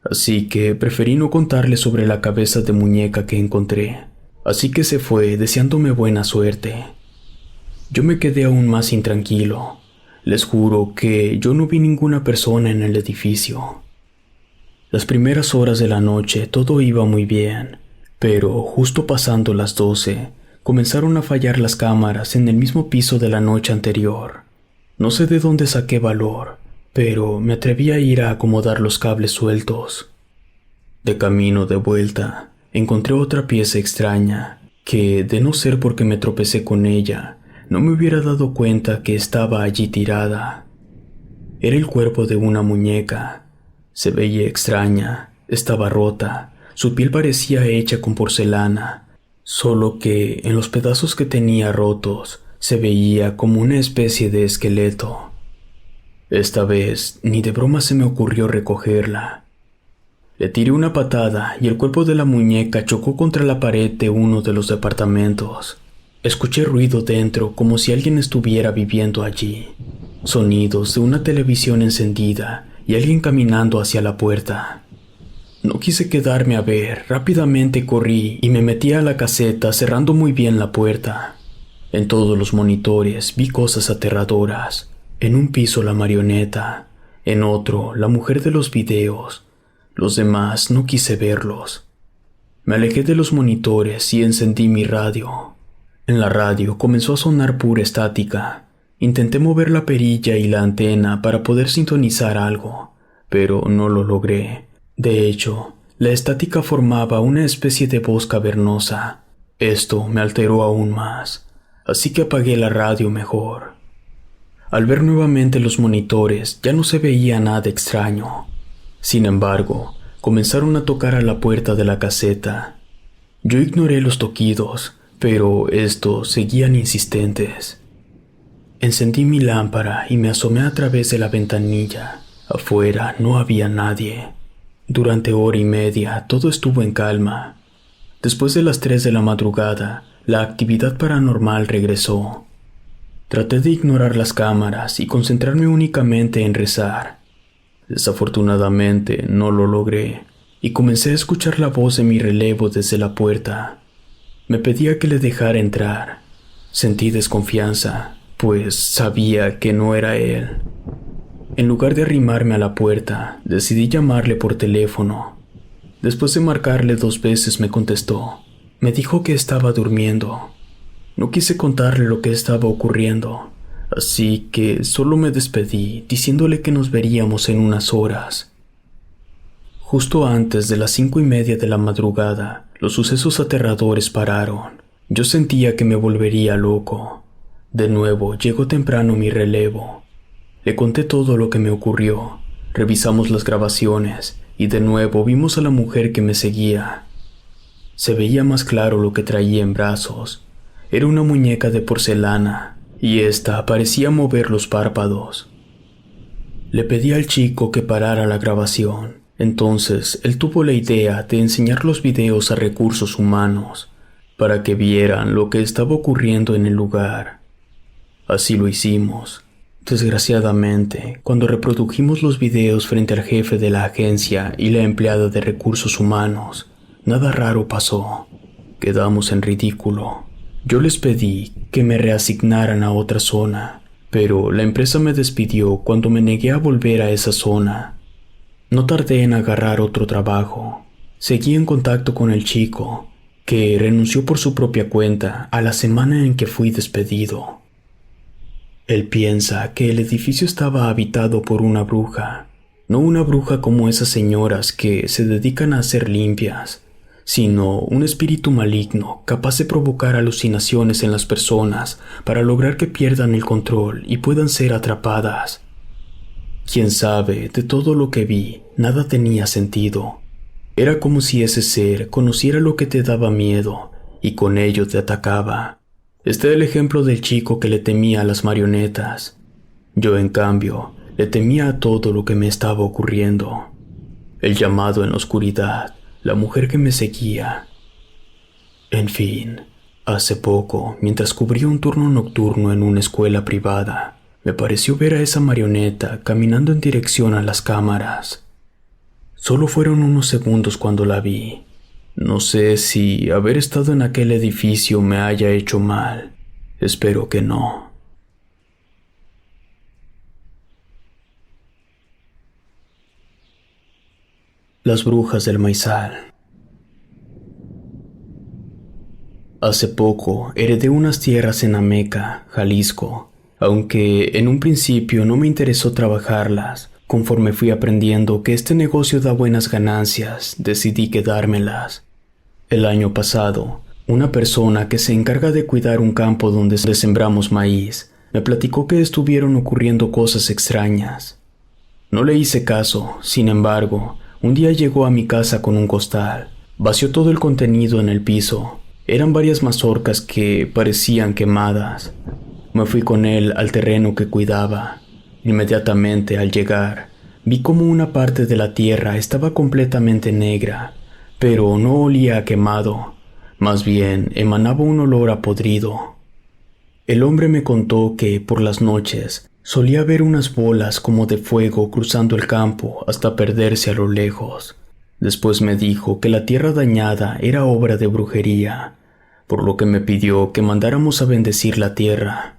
Así que preferí no contarle sobre la cabeza de muñeca que encontré. Así que se fue deseándome buena suerte. Yo me quedé aún más intranquilo. Les juro que yo no vi ninguna persona en el edificio. Las primeras horas de la noche todo iba muy bien, pero justo pasando las 12, comenzaron a fallar las cámaras en el mismo piso de la noche anterior. No sé de dónde saqué valor, pero me atreví a ir a acomodar los cables sueltos. De camino de vuelta, encontré otra pieza extraña, que, de no ser porque me tropecé con ella, no me hubiera dado cuenta que estaba allí tirada. Era el cuerpo de una muñeca. Se veía extraña, estaba rota, su piel parecía hecha con porcelana, solo que en los pedazos que tenía rotos se veía como una especie de esqueleto. Esta vez ni de broma se me ocurrió recogerla. Le tiré una patada y el cuerpo de la muñeca chocó contra la pared de uno de los departamentos. Escuché ruido dentro como si alguien estuviera viviendo allí. Sonidos de una televisión encendida y alguien caminando hacia la puerta. No quise quedarme a ver, rápidamente corrí y me metí a la caseta cerrando muy bien la puerta. En todos los monitores vi cosas aterradoras. En un piso la marioneta, en otro la mujer de los videos. Los demás no quise verlos. Me alejé de los monitores y encendí mi radio. En la radio comenzó a sonar pura estática. Intenté mover la perilla y la antena para poder sintonizar algo, pero no lo logré. De hecho, la estática formaba una especie de voz cavernosa. Esto me alteró aún más, así que apagué la radio mejor. Al ver nuevamente los monitores, ya no se veía nada extraño. Sin embargo, comenzaron a tocar a la puerta de la caseta. Yo ignoré los toquidos, pero estos seguían insistentes. Encendí mi lámpara y me asomé a través de la ventanilla. Afuera no había nadie. Durante hora y media todo estuvo en calma. Después de las 3 de la madrugada, la actividad paranormal regresó. Traté de ignorar las cámaras y concentrarme únicamente en rezar. Desafortunadamente no lo logré y comencé a escuchar la voz de mi relevo desde la puerta. Me pedía que le dejara entrar. Sentí desconfianza, pues sabía que no era él. En lugar de arrimarme a la puerta, decidí llamarle por teléfono. Después de marcarle 2 veces me contestó. Me dijo que estaba durmiendo. No quise contarle lo que estaba ocurriendo, así que solo me despedí diciéndole que nos veríamos en unas horas. Justo antes de las 5:30 de la madrugada, los sucesos aterradores pararon. Yo sentía que me volvería loco. De nuevo llegó temprano mi relevo. Le conté todo lo que me ocurrió. Revisamos las grabaciones y de nuevo vimos a la mujer que me seguía. Se veía más claro lo que traía en brazos. Era una muñeca de porcelana y ésta parecía mover los párpados. Le pedí al chico que parara la grabación. Entonces él tuvo la idea de enseñar los videos a recursos humanos para que vieran lo que estaba ocurriendo en el lugar. Así lo hicimos. Desgraciadamente, cuando reprodujimos los videos frente al jefe de la agencia y la empleada de recursos humanos, nada raro pasó. Quedamos en ridículo. Yo les pedí que me reasignaran a otra zona, pero la empresa me despidió cuando me negué a volver a esa zona. No tardé en agarrar otro trabajo. Seguí en contacto con el chico, que renunció por su propia cuenta a la semana en que fui despedido. Él piensa que el edificio estaba habitado por una bruja, no una bruja como esas señoras que se dedican a hacer limpias, sino un espíritu maligno capaz de provocar alucinaciones en las personas para lograr que pierdan el control y puedan ser atrapadas. Quién sabe, de todo lo que vi, nada tenía sentido. Era como si ese ser conociera lo que te daba miedo y con ello te atacaba. Este es el ejemplo del chico que le temía a las marionetas. Yo, en cambio, le temía a todo lo que me estaba ocurriendo. El llamado en la oscuridad, la mujer que me seguía. En fin, hace poco, mientras cubría un turno nocturno en una escuela privada, me pareció ver a esa marioneta caminando en dirección a las cámaras. Solo fueron unos segundos cuando la vi. No sé si haber estado en aquel edificio me haya hecho mal. Espero que no. Las brujas del maizal. Hace poco heredé unas tierras en Ameca, Jalisco, aunque en un principio no me interesó trabajarlas. Conforme fui aprendiendo que este negocio da buenas ganancias, decidí quedármelas. El año pasado, una persona que se encarga de cuidar un campo donde sembramos maíz, me platicó que estuvieron ocurriendo cosas extrañas. No le hice caso, sin embargo, un día llegó a mi casa con un costal, vació todo el contenido en el piso. Eran varias mazorcas que parecían quemadas. Me fui con él al terreno que cuidaba. Inmediatamente al llegar, vi como una parte de la tierra estaba completamente negra, pero no olía a quemado, más bien emanaba un olor a podrido. El hombre me contó que por las noches solía ver unas bolas como de fuego cruzando el campo hasta perderse a lo lejos. Después me dijo que la tierra dañada era obra de brujería, por lo que me pidió que mandáramos a bendecir la tierra.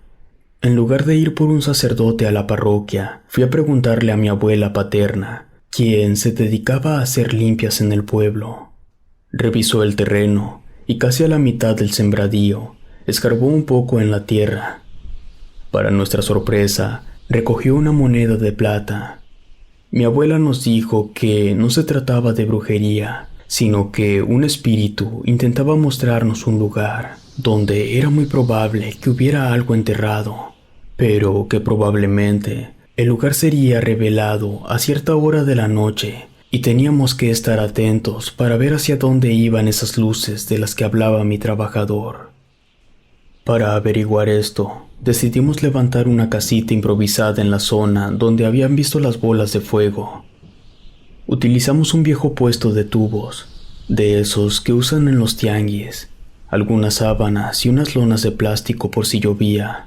En lugar de ir por un sacerdote a la parroquia, fui a preguntarle a mi abuela paterna, quien se dedicaba a hacer limpias en el pueblo. Revisó el terreno y casi a la mitad del sembradío, escarbó un poco en la tierra. Para nuestra sorpresa, recogió una moneda de plata. Mi abuela nos dijo que no se trataba de brujería, sino que un espíritu intentaba mostrarnos un lugar donde era muy probable que hubiera algo enterrado, pero que probablemente el lugar sería revelado a cierta hora de la noche y teníamos que estar atentos para ver hacia dónde iban esas luces de las que hablaba mi trabajador. Para averiguar esto, decidimos levantar una casita improvisada en la zona donde habían visto las bolas de fuego. Utilizamos un viejo puesto de tubos, de esos que usan en los tianguis, algunas sábanas y unas lonas de plástico por si llovía.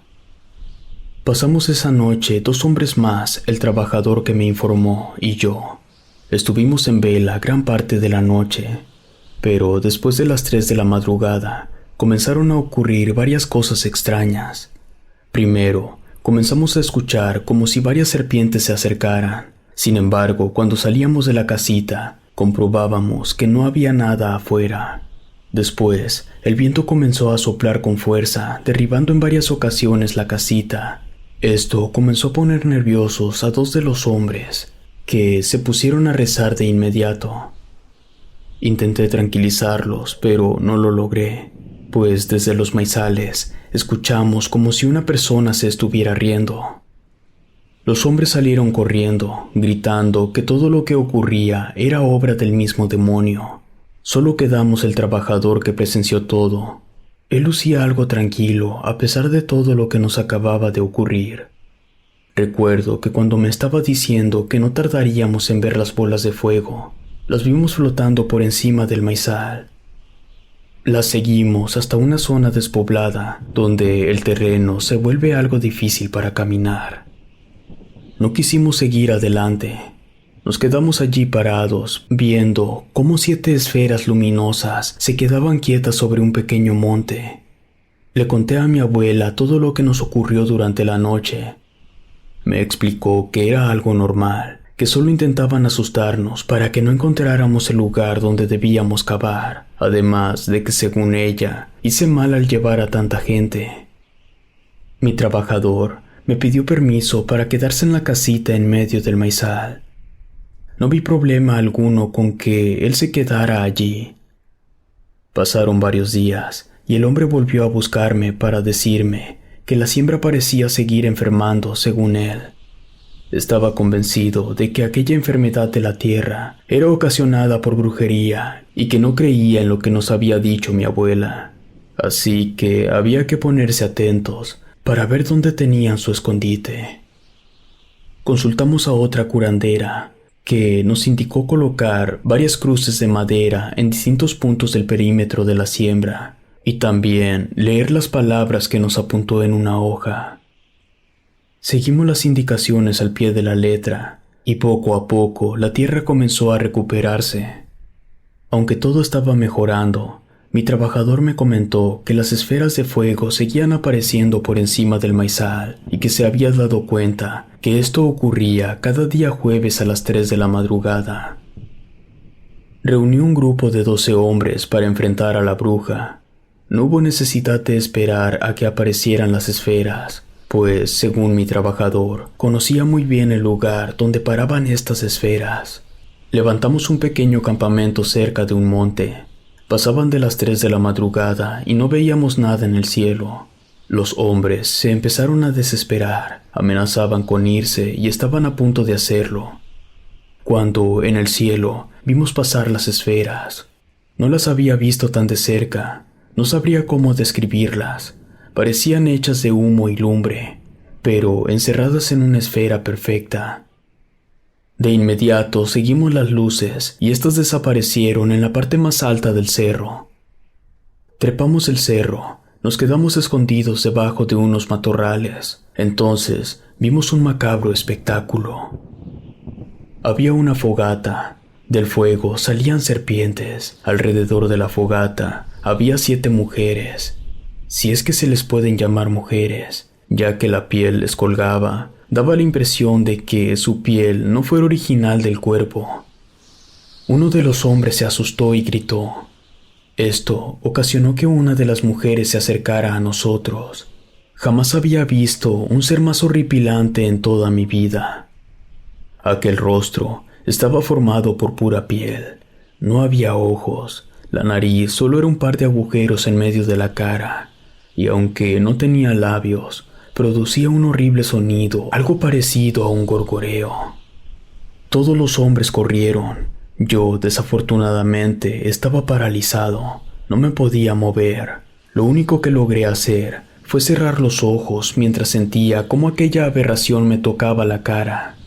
Pasamos esa noche 2 hombres más, el trabajador que me informó y yo. Estuvimos en vela gran parte de la noche, pero después de las 3 de la madrugada comenzaron a ocurrir varias cosas extrañas. Primero, comenzamos a escuchar como si varias serpientes se acercaran. Sin embargo, cuando salíamos de la casita, comprobábamos que no había nada afuera. Después, el viento comenzó a soplar con fuerza, derribando en varias ocasiones la casita. Esto comenzó a poner nerviosos a 2 de los hombres, que se pusieron a rezar de inmediato. Intenté tranquilizarlos, pero no lo logré, pues desde los maizales escuchamos como si una persona se estuviera riendo. Los hombres salieron corriendo, gritando que todo lo que ocurría era obra del mismo demonio. Solo quedamos el trabajador que presenció todo. Él lucía algo tranquilo a pesar de todo lo que nos acababa de ocurrir. Recuerdo que cuando me estaba diciendo que no tardaríamos en ver las bolas de fuego, las vimos flotando por encima del maizal. Las seguimos hasta una zona despoblada, donde el terreno se vuelve algo difícil para caminar. No quisimos seguir adelante. Nos quedamos allí parados, viendo cómo 7 esferas luminosas se quedaban quietas sobre un pequeño monte. Le conté a mi abuela todo lo que nos ocurrió durante la noche. Me explicó que era algo normal, que solo intentaban asustarnos para que no encontráramos el lugar donde debíamos cavar, además de que, según ella, hice mal al llevar a tanta gente. Mi trabajador me pidió permiso para quedarse en la casita en medio del maizal. No vi problema alguno con que él se quedara allí. Pasaron varios días y el hombre volvió a buscarme para decirme que la siembra parecía seguir enfermando según él. Estaba convencido de que aquella enfermedad de la tierra era ocasionada por brujería y que no creía en lo que nos había dicho mi abuela. Así que había que ponerse atentos para ver dónde tenían su escondite. Consultamos a otra curandera, que nos indicó colocar varias cruces de madera en distintos puntos del perímetro de la siembra y también leer las palabras que nos apuntó en una hoja. Seguimos las indicaciones al pie de la letra y poco a poco la tierra comenzó a recuperarse. Aunque todo estaba mejorando, mi trabajador me comentó que las esferas de fuego seguían apareciendo por encima del maizal y que se había dado cuenta que esto ocurría cada día jueves a las 3 de la madrugada. Reunió un grupo de 12 hombres para enfrentar a la bruja. No hubo necesidad de esperar a que aparecieran las esferas, pues, según mi trabajador, conocía muy bien el lugar donde paraban estas esferas. Levantamos un pequeño campamento cerca de un monte. Pasaban de las 3 de la madrugada y no veíamos nada en el cielo. Los hombres se empezaron a desesperar, amenazaban con irse y estaban a punto de hacerlo, cuando en el cielo vimos pasar las esferas. No las había visto tan de cerca, no sabría cómo describirlas. Parecían hechas de humo y lumbre, pero encerradas en una esfera perfecta. De inmediato seguimos las luces y éstas desaparecieron en la parte más alta del cerro. Trepamos el cerro, nos quedamos escondidos debajo de unos matorrales. Entonces vimos un macabro espectáculo. Había una fogata. Del fuego salían serpientes. Alrededor de la fogata había 7 mujeres, si es que se les pueden llamar mujeres, ya que la piel les colgaba. Daba la impresión de que su piel no fuera original del cuerpo. Uno de los hombres se asustó y gritó. Esto ocasionó que una de las mujeres se acercara a nosotros. Jamás había visto un ser más horripilante en toda mi vida. Aquel rostro estaba formado por pura piel. No había ojos. La nariz solo era un par de agujeros en medio de la cara. Y aunque no tenía labios, producía un horrible sonido, algo parecido a un gorgoreo. Todos los hombres corrieron. Yo, desafortunadamente, estaba paralizado. No me podía mover. Lo único que logré hacer fue cerrar los ojos mientras sentía cómo aquella aberración me tocaba la cara.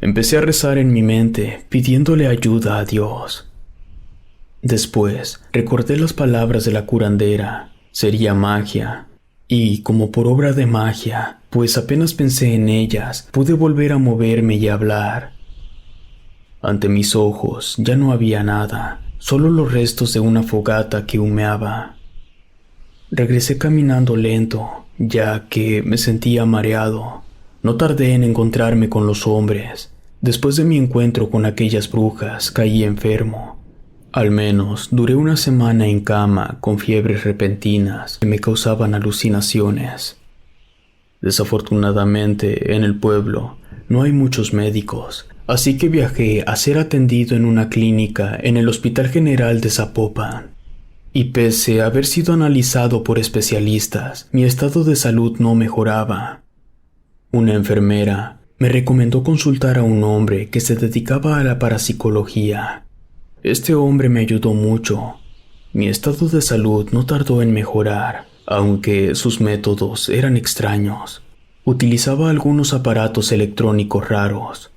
Empecé a rezar en mi mente, pidiéndole ayuda a Dios. Después, recordé las palabras de la curandera. Sería magia. Y, como por obra de magia, pues apenas pensé en ellas, pude volver a moverme y a hablar. Ante mis ojos ya no había nada, solo los restos de una fogata que humeaba. Regresé caminando lento, ya que me sentía mareado. No tardé en encontrarme con los hombres. Después de mi encuentro con aquellas brujas, caí enfermo. Al menos duré una semana en cama con fiebres repentinas que me causaban alucinaciones. Desafortunadamente, en el pueblo no hay muchos médicos, así que viajé a ser atendido en una clínica en el Hospital General de Zapopan. Y pese a haber sido analizado por especialistas, mi estado de salud no mejoraba. Una enfermera me recomendó consultar a un hombre que se dedicaba a la parapsicología. Este hombre me ayudó mucho. Mi estado de salud no tardó en mejorar, aunque sus métodos eran extraños. Utilizaba algunos aparatos electrónicos raros.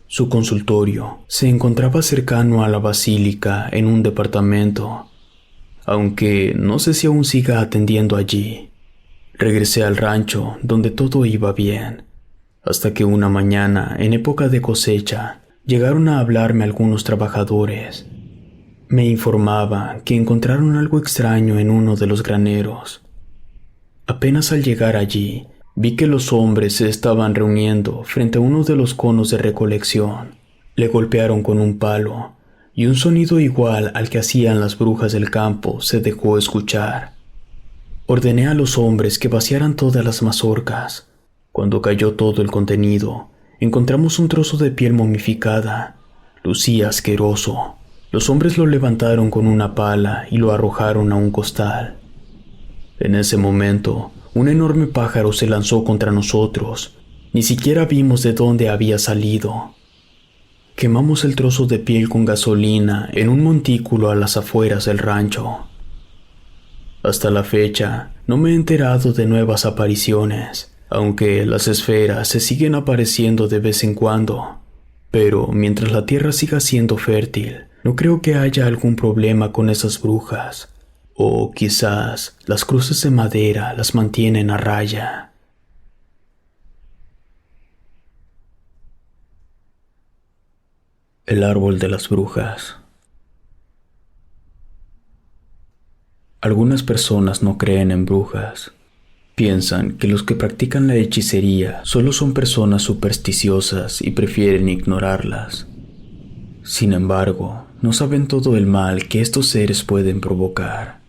Su consultorio se encontraba cercano a la basílica en un departamento, aunque no sé si aún siga atendiendo allí. Regresé al rancho donde todo iba bien, hasta que una mañana, en época de cosecha, llegaron a hablarme algunos trabajadores. Me informaban que encontraron algo extraño en uno de los graneros. Apenas al llegar allí, vi que los hombres se estaban reuniendo frente a uno de los conos de recolección. Le golpearon con un palo, y un sonido igual al que hacían las brujas del campo se dejó escuchar. Ordené a los hombres que vaciaran todas las mazorcas. Cuando cayó todo el contenido, encontramos un trozo de piel momificada. Lucía asqueroso. Los hombres lo levantaron con una pala y lo arrojaron a un costal. En ese momento, un enorme pájaro se lanzó contra nosotros. Ni siquiera vimos de dónde había salido. Quemamos el trozo de piel con gasolina en un montículo a las afueras del rancho. Hasta la fecha, no me he enterado de nuevas apariciones, aunque las esferas se siguen apareciendo de vez en cuando. Pero mientras la tierra siga siendo fértil, no creo que haya algún problema con esas brujas. O quizás las cruces de madera las mantienen a raya. El árbol de las brujas. Algunas personas no creen en brujas. Piensan que los que practican la hechicería solo son personas supersticiosas y prefieren ignorarlas. Sin embargo, no saben todo el mal que estos seres pueden provocar.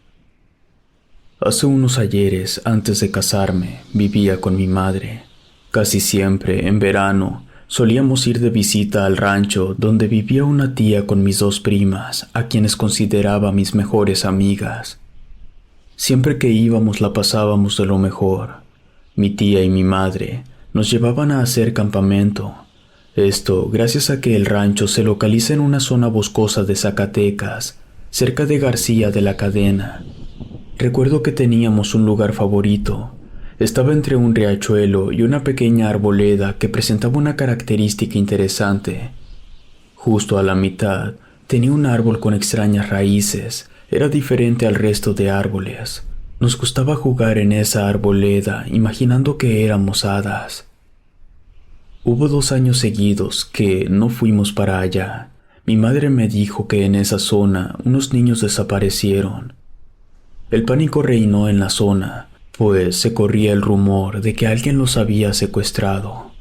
Hace unos ayeres, antes de casarme, vivía con mi madre. Casi siempre, en verano, solíamos ir de visita al rancho donde vivía una tía con mis dos primas, a quienes consideraba mis mejores amigas. Siempre que íbamos la pasábamos de lo mejor. Mi tía y mi madre nos llevaban a hacer campamento. Esto gracias a que el rancho se localiza en una zona boscosa de Zacatecas, cerca de García de la Cadena. Recuerdo que teníamos un lugar favorito. Estaba entre un riachuelo y una pequeña arboleda que presentaba una característica interesante. Justo a la mitad tenía un árbol con extrañas raíces. Era diferente al resto de árboles. Nos gustaba jugar en esa arboleda, imaginando que éramos hadas. Hubo 2 años seguidos que no fuimos para allá. Mi madre me dijo que en esa zona unos niños desaparecieron. El pánico reinó en la zona, pues se corría el rumor de que alguien los había secuestrado.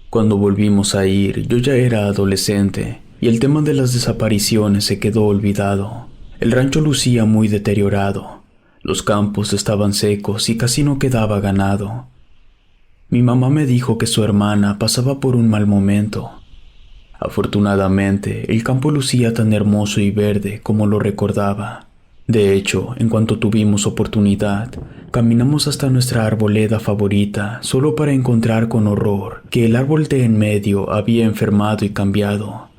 Cuando volvimos a ir, yo ya era adolescente, y el tema de las desapariciones se quedó olvidado. El rancho lucía muy deteriorado. Los campos estaban secos y casi no quedaba ganado. Mi mamá me dijo que su hermana pasaba por un mal momento. Afortunadamente, el campo lucía tan hermoso y verde como lo recordaba. De hecho, en cuanto tuvimos oportunidad, caminamos hasta nuestra arboleda favorita solo para encontrar con horror que el árbol de en medio había enfermado y cambiado.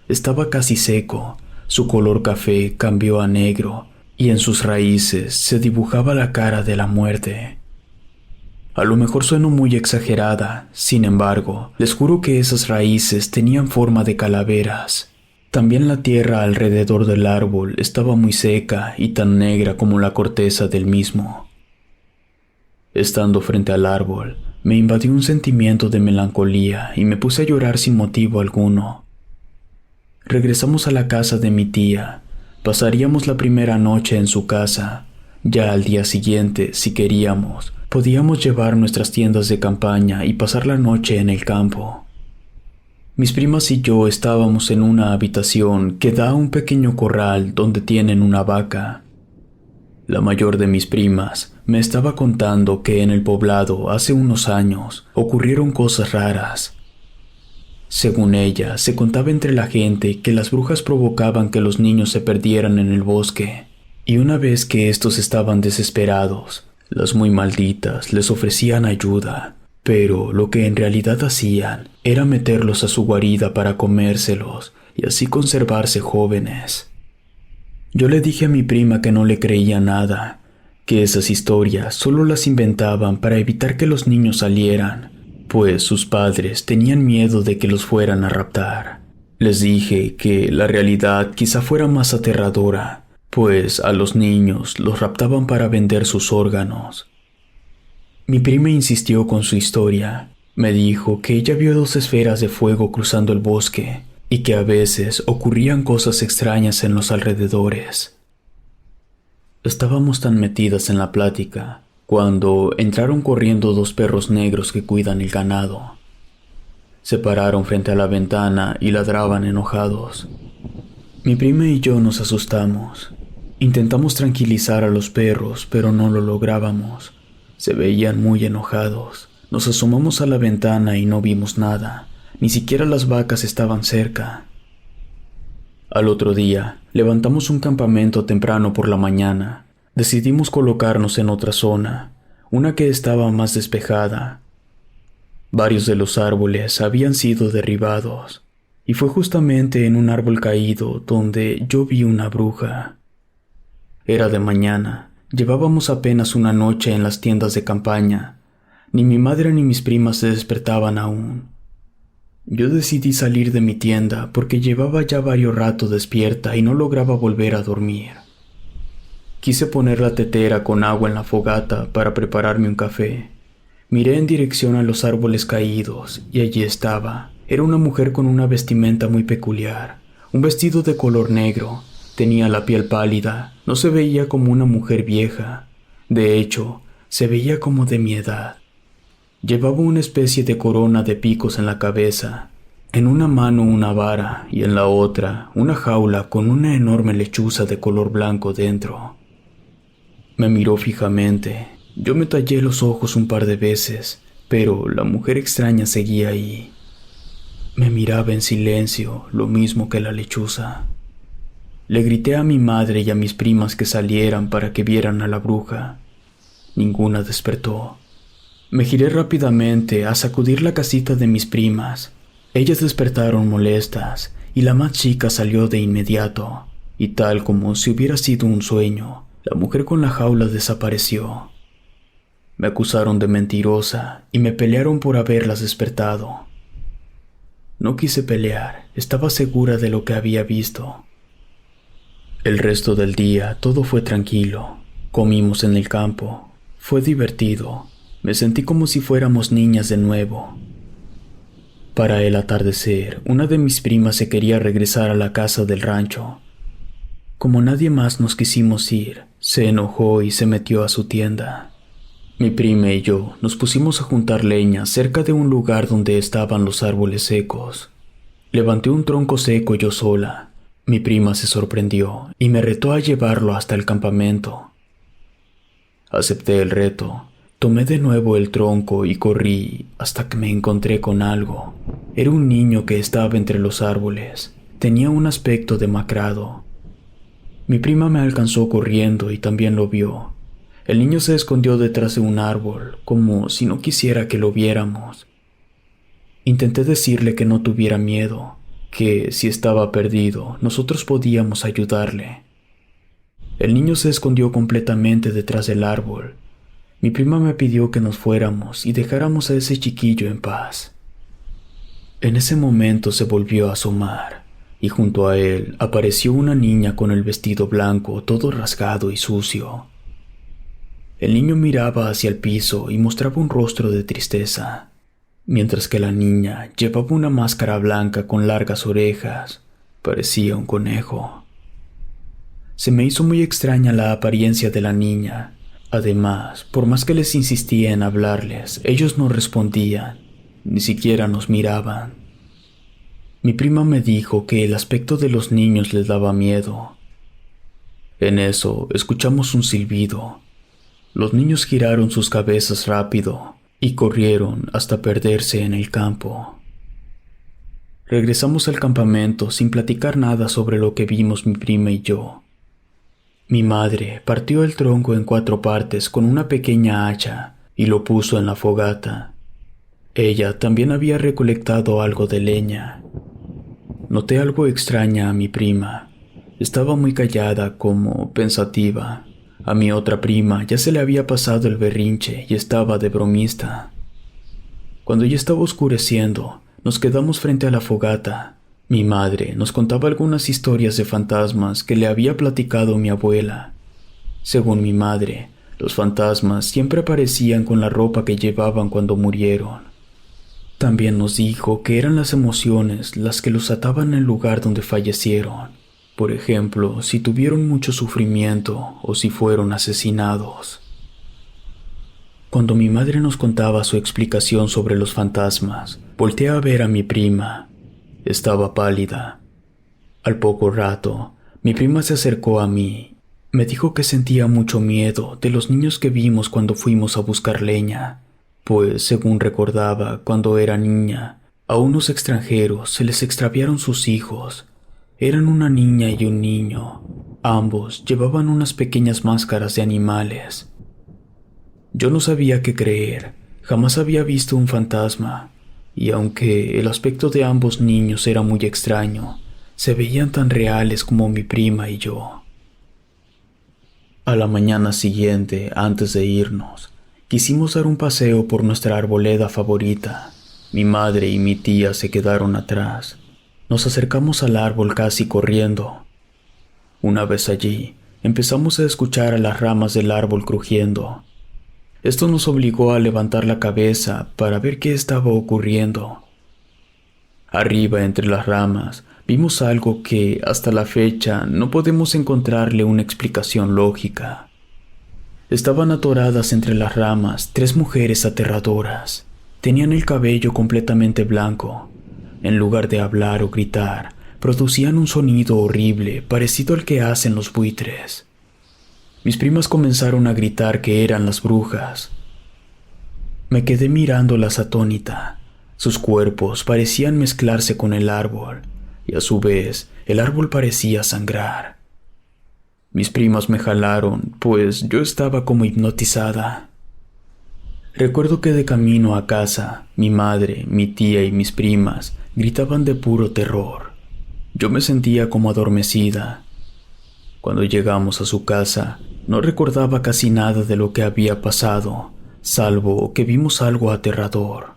Estaba casi seco, su color café cambió a negro y en sus raíces se dibujaba la cara de la muerte. A lo mejor sueno muy exagerada, sin embargo, les juro que esas raíces tenían forma de calaveras. También la tierra alrededor del árbol estaba muy seca y tan negra como la corteza del mismo. Estando frente al árbol, me invadió un sentimiento de melancolía y me puse a llorar sin motivo alguno. Regresamos a la casa de mi tía. Pasaríamos la primera noche en su casa. Ya al día siguiente, si queríamos, podíamos llevar nuestras tiendas de campaña y pasar la noche en el campo. Mis primas y yo estábamos en una habitación que da a un pequeño corral donde tienen una vaca. La mayor de mis primas me estaba contando que en el poblado hace unos años ocurrieron cosas raras. Según ella, se contaba entre la gente que las brujas provocaban que los niños se perdieran en el bosque, y una vez que estos estaban desesperados, las muy malditas les ofrecían ayuda, pero lo que en realidad hacían era meterlos a su guarida para comérselos y así conservarse jóvenes. Yo le dije a mi prima que no le creía nada, que esas historias solo las inventaban para evitar que los niños salieran, pues sus padres tenían miedo de que los fueran a raptar. Les dije que la realidad quizá fuera más aterradora, pues a los niños los raptaban para vender sus órganos. Mi prima insistió con su historia. Me dijo que ella vio 2 esferas de fuego cruzando el bosque y que a veces ocurrían cosas extrañas en los alrededores. Estábamos tan metidas en la plática cuando entraron corriendo 2 perros negros que cuidan el ganado. Se pararon frente a la ventana y ladraban enojados. Mi prima y yo nos asustamos. Intentamos tranquilizar a los perros, pero no lo lográbamos. Se veían muy enojados. Nos asomamos a la ventana y no vimos nada. Ni siquiera las vacas estaban cerca. Al otro día, levantamos un campamento temprano por la mañana. Decidimos colocarnos en otra zona, una que estaba más despejada. Varios de los árboles habían sido derribados, y fue justamente en un árbol caído donde yo vi una bruja. Era de mañana, llevábamos apenas una noche en las tiendas de campaña. Ni mi madre ni mis primas se despertaban aún. Yo decidí salir de mi tienda porque llevaba ya varios ratos despierta y no lograba volver a dormir. Quise poner la tetera con agua en la fogata para prepararme un café. Miré en dirección a los árboles caídos y allí estaba. Era una mujer con una vestimenta muy peculiar, un vestido de color negro. Tenía la piel pálida, no se veía como una mujer vieja. De hecho, se veía como de mi edad. Llevaba una especie de corona de picos en la cabeza, en una mano una vara y en la otra una jaula con una enorme lechuza de color blanco dentro. Me miró fijamente. Yo me tallé los ojos un par de veces, pero la mujer extraña seguía ahí. Me miraba en silencio, lo mismo que la lechuza. Le grité a mi madre y a mis primas que salieran para que vieran a la bruja. Ninguna despertó. Me giré rápidamente a sacudir la casita de mis primas. Ellas despertaron molestas y la más chica salió de inmediato. Y tal como si hubiera sido un sueño, la mujer con la jaula desapareció. Me acusaron de mentirosa y me pelearon por haberlas despertado. No quise pelear, estaba segura de lo que había visto. El resto del día todo fue tranquilo. Comimos en el campo. Fue divertido. Me sentí como si fuéramos niñas de nuevo. Para el atardecer, una de mis primas se quería regresar a la casa del rancho. Como nadie más nos quisimos ir, se enojó y se metió a su tienda. Mi prima y yo nos pusimos a juntar leña cerca de un lugar donde estaban los árboles secos. Levanté un tronco seco yo sola. Mi prima se sorprendió y me retó a llevarlo hasta el campamento. Acepté el reto. Tomé de nuevo el tronco y corrí hasta que me encontré con algo. Era un niño que estaba entre los árboles. Tenía un aspecto demacrado. Mi prima me alcanzó corriendo y también lo vio. El niño se escondió detrás de un árbol, como si no quisiera que lo viéramos. Intenté decirle que no tuviera miedo, que si estaba perdido, nosotros podíamos ayudarle. El niño se escondió completamente detrás del árbol. Mi prima me pidió que nos fuéramos y dejáramos a ese chiquillo en paz. En ese momento se volvió a asomar, y junto a él apareció una niña con el vestido blanco todo rasgado y sucio. El niño miraba hacia el piso y mostraba un rostro de tristeza, mientras que la niña llevaba una máscara blanca con largas orejas. Parecía un conejo. Se me hizo muy extraña la apariencia de la niña. Además, por más que les insistía en hablarles, ellos no respondían, ni siquiera nos miraban. Mi prima me dijo que el aspecto de los niños les daba miedo. En eso, escuchamos un silbido. Los niños giraron sus cabezas rápido y corrieron hasta perderse en el campo. Regresamos al campamento sin platicar nada sobre lo que vimos mi prima y yo. Mi madre partió el tronco en 4 partes con una pequeña hacha y lo puso en la fogata. Ella también había recolectado algo de leña. Noté algo extraña a mi prima. Estaba muy callada, como pensativa. A mi otra prima ya se le había pasado el berrinche y estaba de bromista. Cuando ya estaba oscureciendo, nos quedamos frente a la fogata. Mi madre nos contaba algunas historias de fantasmas que le había platicado mi abuela. Según mi madre, los fantasmas siempre aparecían con la ropa que llevaban cuando murieron. También nos dijo que eran las emociones las que los ataban en el lugar donde fallecieron. Por ejemplo, si tuvieron mucho sufrimiento o si fueron asesinados. Cuando mi madre nos contaba su explicación sobre los fantasmas, volteé a ver a mi prima. Estaba pálida. Al poco rato, mi prima se acercó a mí. Me dijo que sentía mucho miedo de los niños que vimos cuando fuimos a buscar leña, pues, según recordaba, cuando era niña, a unos extranjeros se les extraviaron sus hijos. Eran una niña y un niño. Ambos llevaban unas pequeñas máscaras de animales. Yo no sabía qué creer. Jamás había visto un fantasma. Y aunque el aspecto de ambos niños era muy extraño, se veían tan reales como mi prima y yo. A la mañana siguiente, antes de irnos, quisimos dar un paseo por nuestra arboleda favorita. Mi madre y mi tía se quedaron atrás. Nos acercamos al árbol casi corriendo. Una vez allí, empezamos a escuchar a las ramas del árbol crujiendo. Esto nos obligó a levantar la cabeza para ver qué estaba ocurriendo. Arriba, entre las ramas, vimos algo que, hasta la fecha, no podemos encontrarle una explicación lógica. Estaban atoradas entre las ramas 3 mujeres aterradoras. Tenían el cabello completamente blanco. En lugar de hablar o gritar, producían un sonido horrible parecido al que hacen los buitres. Mis primas comenzaron a gritar que eran las brujas. Me quedé mirándolas atónita. Sus cuerpos parecían mezclarse con el árbol, y a su vez el árbol parecía sangrar. Mis primas me jalaron, pues yo estaba como hipnotizada. Recuerdo que de camino a casa, mi madre, mi tía y mis primas gritaban de puro terror. Yo me sentía como adormecida. Cuando llegamos a su casa, no recordaba casi nada de lo que había pasado, salvo que vimos algo aterrador.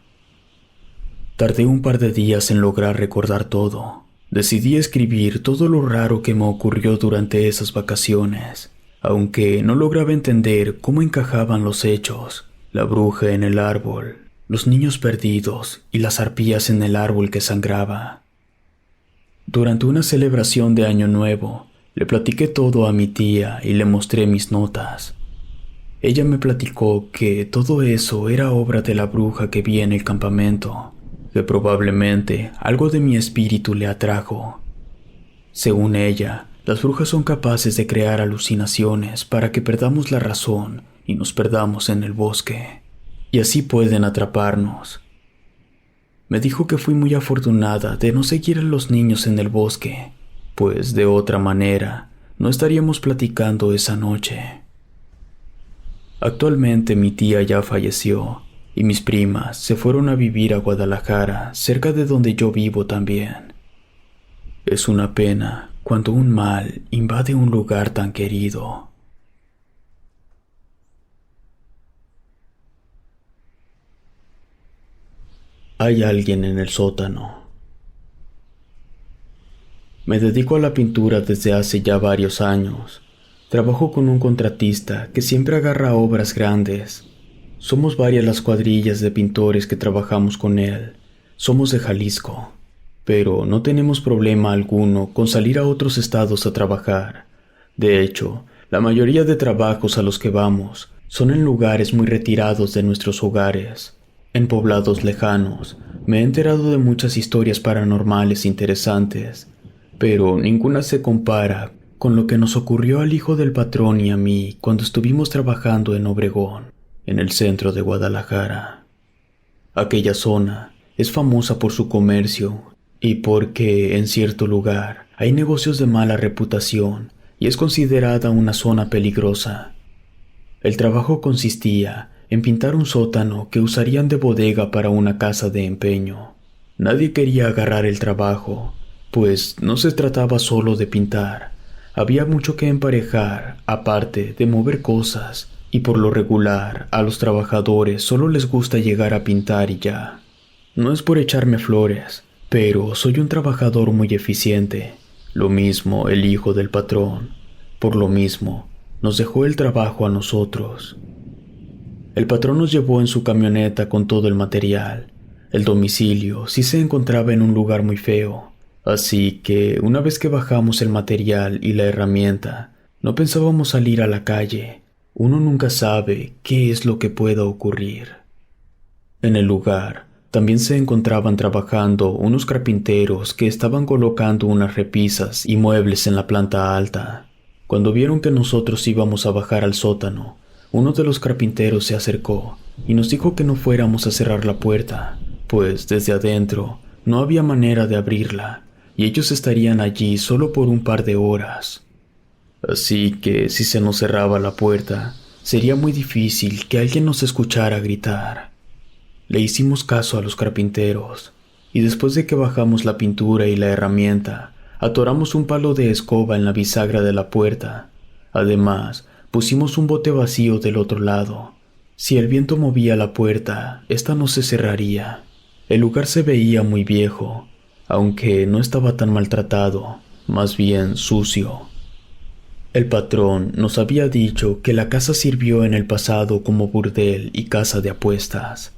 Tardé un par de días en lograr recordar todo. Decidí escribir todo lo raro que me ocurrió durante esas vacaciones, aunque no lograba entender cómo encajaban los hechos. La bruja en el árbol, los niños perdidos y las arpías en el árbol que sangraba. Durante una celebración de Año Nuevo, le platiqué todo a mi tía y le mostré mis notas. Ella me platicó que todo eso era obra de la bruja que vi en el campamento, que probablemente algo de mi espíritu le atrajo. Según ella, las brujas son capaces de crear alucinaciones para que perdamos la razón y nos perdamos en el bosque, y así pueden atraparnos. Me dijo que fui muy afortunada de no seguir a los niños en el bosque, pues de otra manera no estaríamos platicando esa noche. Actualmente mi tía ya falleció y mis primas se fueron a vivir a Guadalajara, cerca de donde yo vivo también. Es una pena cuando un mal invade un lugar tan querido. Hay alguien en el sótano. Me dedico a la pintura desde hace ya varios años. Trabajo con un contratista que siempre agarra obras grandes. Somos varias las cuadrillas de pintores que trabajamos con él. Somos de Jalisco, pero no tenemos problema alguno con salir a otros estados a trabajar. De hecho, la mayoría de trabajos a los que vamos son en lugares muy retirados de nuestros hogares. En poblados lejanos, me he enterado de muchas historias paranormales interesantes, pero ninguna se compara con lo que nos ocurrió al hijo del patrón y a mí cuando estuvimos trabajando en Obregón, en el centro de Guadalajara. Aquella zona es famosa por su comercio y porque en cierto lugar hay negocios de mala reputación y es considerada una zona peligrosa. El trabajo consistía en pintar un sótano que usarían de bodega para una casa de empeño. Nadie quería agarrar el trabajo, pues no se trataba solo de pintar. Había mucho que emparejar, aparte de mover cosas, y por lo regular a los trabajadores solo les gusta llegar a pintar y ya. No es por echarme flores, pero soy un trabajador muy eficiente. Lo mismo el hijo del patrón. Por lo mismo, nos dejó el trabajo a nosotros. El patrón nos llevó en su camioneta con todo el material. El domicilio sí se encontraba en un lugar muy feo, así que una vez que bajamos el material y la herramienta, no pensábamos salir a la calle. Uno nunca sabe qué es lo que pueda ocurrir. En el lugar también se encontraban trabajando unos carpinteros que estaban colocando unas repisas y muebles en la planta alta. Cuando vieron que nosotros íbamos a bajar al sótano, uno de los carpinteros se acercó y nos dijo que no fuéramos a cerrar la puerta, pues desde adentro no había manera de abrirla y ellos estarían allí solo por un par de horas. Así que si se nos cerraba la puerta, sería muy difícil que alguien nos escuchara gritar. Le hicimos caso a los carpinteros y después de que bajamos la pintura y la herramienta, atoramos un palo de escoba en la bisagra de la puerta. Además, pusimos un bote vacío del otro lado. Si el viento movía la puerta, esta no se cerraría. El lugar se veía muy viejo, aunque no estaba tan maltratado, más bien sucio. El patrón nos había dicho que la casa sirvió en el pasado como burdel y casa de apuestas.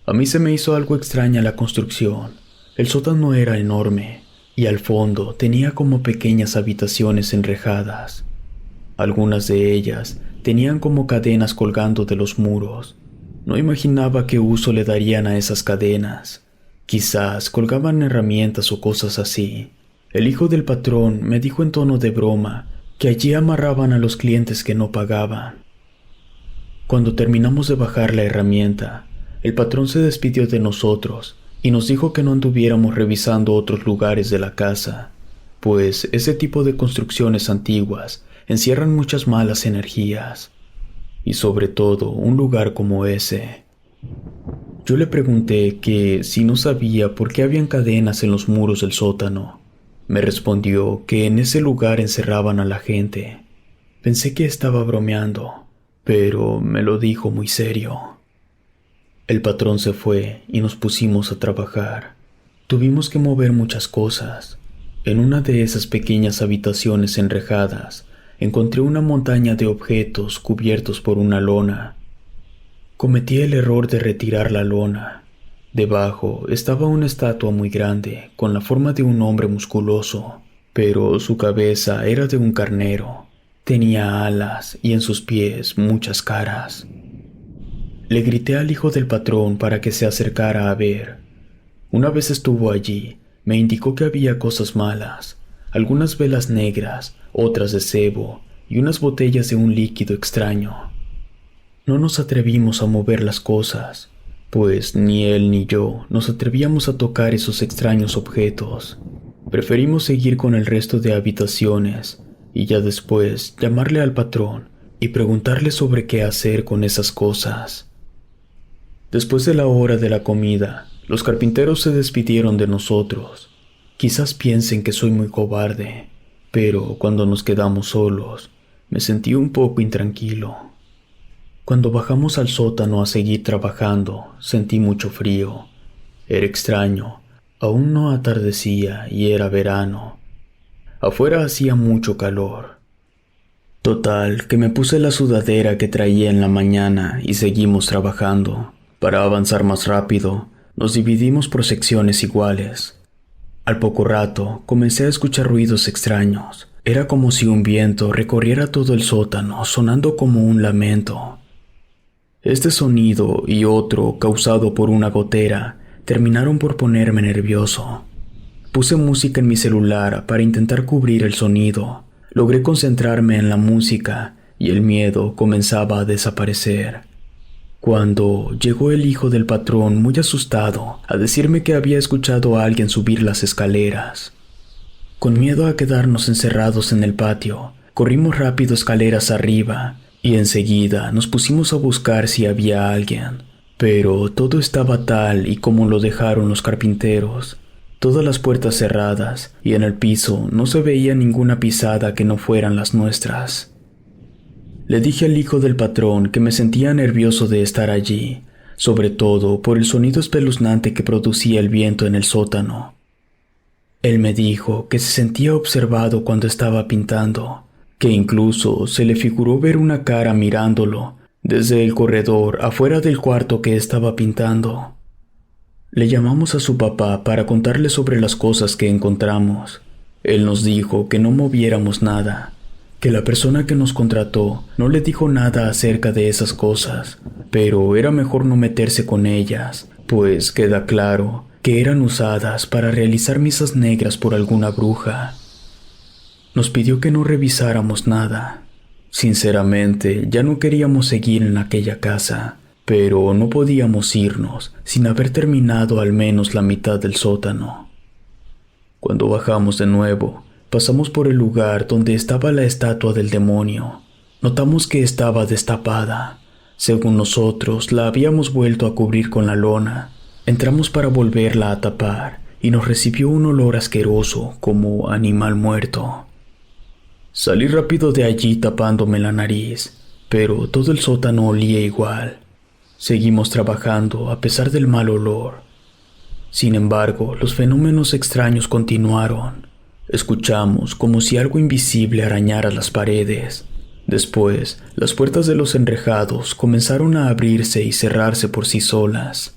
A mí se me hizo algo extraña la construcción. El sótano era enorme y al fondo tenía como pequeñas habitaciones enrejadas. Algunas de ellas tenían como cadenas colgando de los muros. No imaginaba qué uso le darían a esas cadenas. Quizás colgaban herramientas o cosas así. El hijo del patrón me dijo en tono de broma que allí amarraban a los clientes que no pagaban. Cuando terminamos de bajar la herramienta, el patrón se despidió de nosotros y nos dijo que no anduviéramos revisando otros lugares de la casa, pues ese tipo de construcciones antiguas encierran muchas malas energías, y sobre todo un lugar como ese. Yo le pregunté que si no sabía por qué habían cadenas en los muros del sótano. Me respondió que en ese lugar encerraban a la gente. Pensé que estaba bromeando, pero me lo dijo muy serio. El patrón se fue y nos pusimos a trabajar. Tuvimos que mover muchas cosas. En una de esas pequeñas habitaciones enrejadas, encontré una montaña de objetos cubiertos por una lona. Cometí el error de retirar la lona. Debajo estaba una estatua muy grande, con la forma de un hombre musculoso, pero su cabeza era de un carnero. Tenía alas y en sus pies muchas caras. Le grité al hijo del patrón para que se acercara a ver. Una vez estuvo allí, me indicó que había cosas malas, algunas velas negras, otras de sebo y unas botellas de un líquido extraño. No nos atrevimos a mover las cosas, pues ni él ni yo nos atrevíamos a tocar esos extraños objetos. Preferimos seguir con el resto de habitaciones y ya después llamarle al patrón y preguntarle sobre qué hacer con esas cosas. Después de la hora de la comida, los carpinteros se despidieron de nosotros. Quizás piensen que soy muy cobarde, pero cuando nos quedamos solos, me sentí un poco intranquilo. Cuando bajamos al sótano a seguir trabajando, sentí mucho frío. Era extraño. Aún no atardecía y era verano. Afuera hacía mucho calor. Total, que me puse la sudadera que traía en la mañana y seguimos trabajando. Para avanzar más rápido, nos dividimos por secciones iguales. Al poco rato, comencé a escuchar ruidos extraños. Era como si un viento recorriera todo el sótano, sonando como un lamento. Este sonido y otro, causado por una gotera, terminaron por ponerme nervioso. Puse música en mi celular para intentar cubrir el sonido. Logré concentrarme en la música y el miedo comenzaba a desaparecer. Cuando llegó el hijo del patrón muy asustado a decirme que había escuchado a alguien subir las escaleras. Con miedo a quedarnos encerrados en el patio, corrimos rápido escaleras arriba y enseguida nos pusimos a buscar si había alguien. Pero todo estaba tal y como lo dejaron los carpinteros. Todas las puertas cerradas y en el piso no se veía ninguna pisada que no fueran las nuestras. Le dije al hijo del patrón que me sentía nervioso de estar allí, sobre todo por el sonido espeluznante que producía el viento en el sótano. Él me dijo que se sentía observado cuando estaba pintando, que incluso se le figuró ver una cara mirándolo desde el corredor afuera del cuarto que estaba pintando. Le llamamos a su papá para contarle sobre las cosas que encontramos. Él nos dijo que no moviéramos nada, que la persona que nos contrató no le dijo nada acerca de esas cosas, pero era mejor no meterse con ellas, pues queda claro que eran usadas para realizar misas negras por alguna bruja. Nos pidió que no revisáramos nada. Sinceramente, ya no queríamos seguir en aquella casa, pero no podíamos irnos sin haber terminado al menos la mitad del sótano. Cuando bajamos de nuevo, pasamos por el lugar donde estaba la estatua del demonio. Notamos que estaba destapada. Según nosotros, la habíamos vuelto a cubrir con la lona. Entramos para volverla a tapar y nos recibió un olor asqueroso como animal muerto. Salí rápido de allí tapándome la nariz, pero todo el sótano olía igual. Seguimos trabajando a pesar del mal olor. Sin embargo, los fenómenos extraños continuaron. Escuchamos como si algo invisible arañara las paredes. Después, las puertas de los enrejados comenzaron a abrirse y cerrarse por sí solas.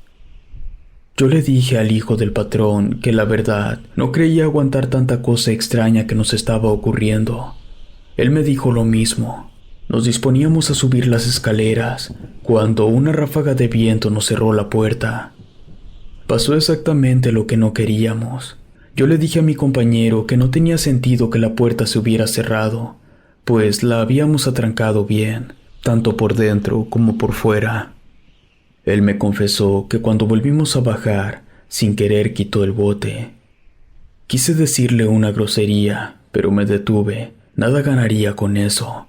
Yo le dije al hijo del patrón que la verdad no creía aguantar tanta cosa extraña que nos estaba ocurriendo. Él me dijo lo mismo. Nos disponíamos a subir las escaleras cuando una ráfaga de viento nos cerró la puerta. Pasó exactamente lo que no queríamos. Yo le dije a mi compañero que no tenía sentido que la puerta se hubiera cerrado, pues la habíamos atrancado bien, tanto por dentro como por fuera. Él me confesó que cuando volvimos a bajar, sin querer quitó el bote. Quise decirle una grosería, pero me detuve. Nada ganaría con eso.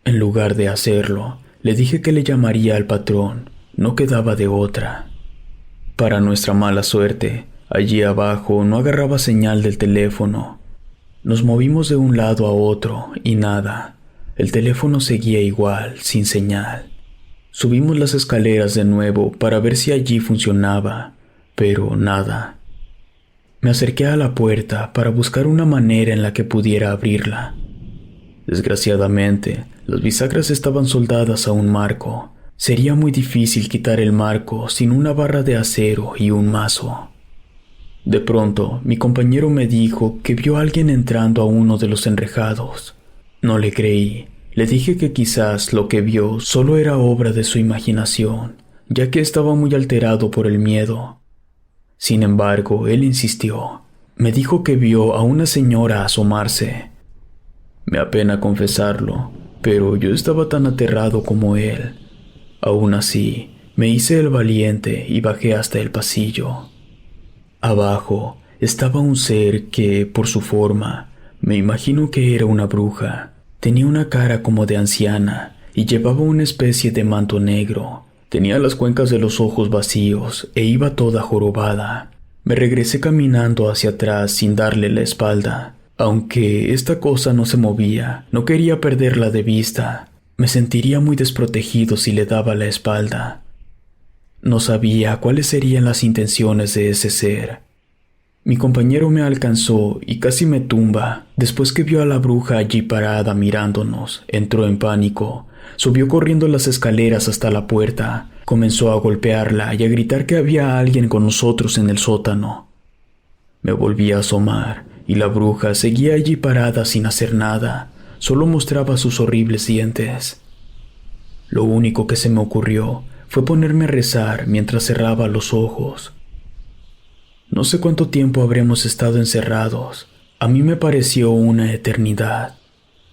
En lugar de hacerlo, le dije que le llamaría al patrón. No quedaba de otra. Para nuestra mala suerte, allí abajo no agarraba señal del teléfono. Nos movimos de un lado a otro y nada. El teléfono seguía igual, sin señal. Subimos las escaleras de nuevo para ver si allí funcionaba, pero nada. Me acerqué a la puerta para buscar una manera en la que pudiera abrirla. Desgraciadamente, las bisagras estaban soldadas a un marco. Sería muy difícil quitar el marco sin una barra de acero y un mazo. De pronto, mi compañero me dijo que vio a alguien entrando a uno de los enrejados. No le creí. Le dije que quizás lo que vio solo era obra de su imaginación, ya que estaba muy alterado por el miedo. Sin embargo, él insistió. Me dijo que vio a una señora asomarse. Me apena confesarlo, pero yo estaba tan aterrado como él. Aún así, me hice el valiente y bajé hasta el pasillo. Abajo estaba un ser que, por su forma, me imagino que era una bruja. Tenía una cara como de anciana y llevaba una especie de manto negro. Tenía las cuencas de los ojos vacíos e iba toda jorobada. Me regresé caminando hacia atrás sin darle la espalda. Aunque esta cosa no se movía, no quería perderla de vista. Me sentiría muy desprotegido si le daba la espalda. No sabía cuáles serían las intenciones de ese ser. Mi compañero me alcanzó y casi me tumba. Después que vio a la bruja allí parada mirándonos, entró en pánico. Subió corriendo las escaleras hasta la puerta. Comenzó a golpearla y a gritar que había alguien con nosotros en el sótano. Me volví a asomar y la bruja seguía allí parada sin hacer nada. Solo mostraba sus horribles dientes. Lo único que se me ocurrió fue ponerme a rezar mientras cerraba los ojos. No sé cuánto tiempo habremos estado encerrados. A mí me pareció una eternidad.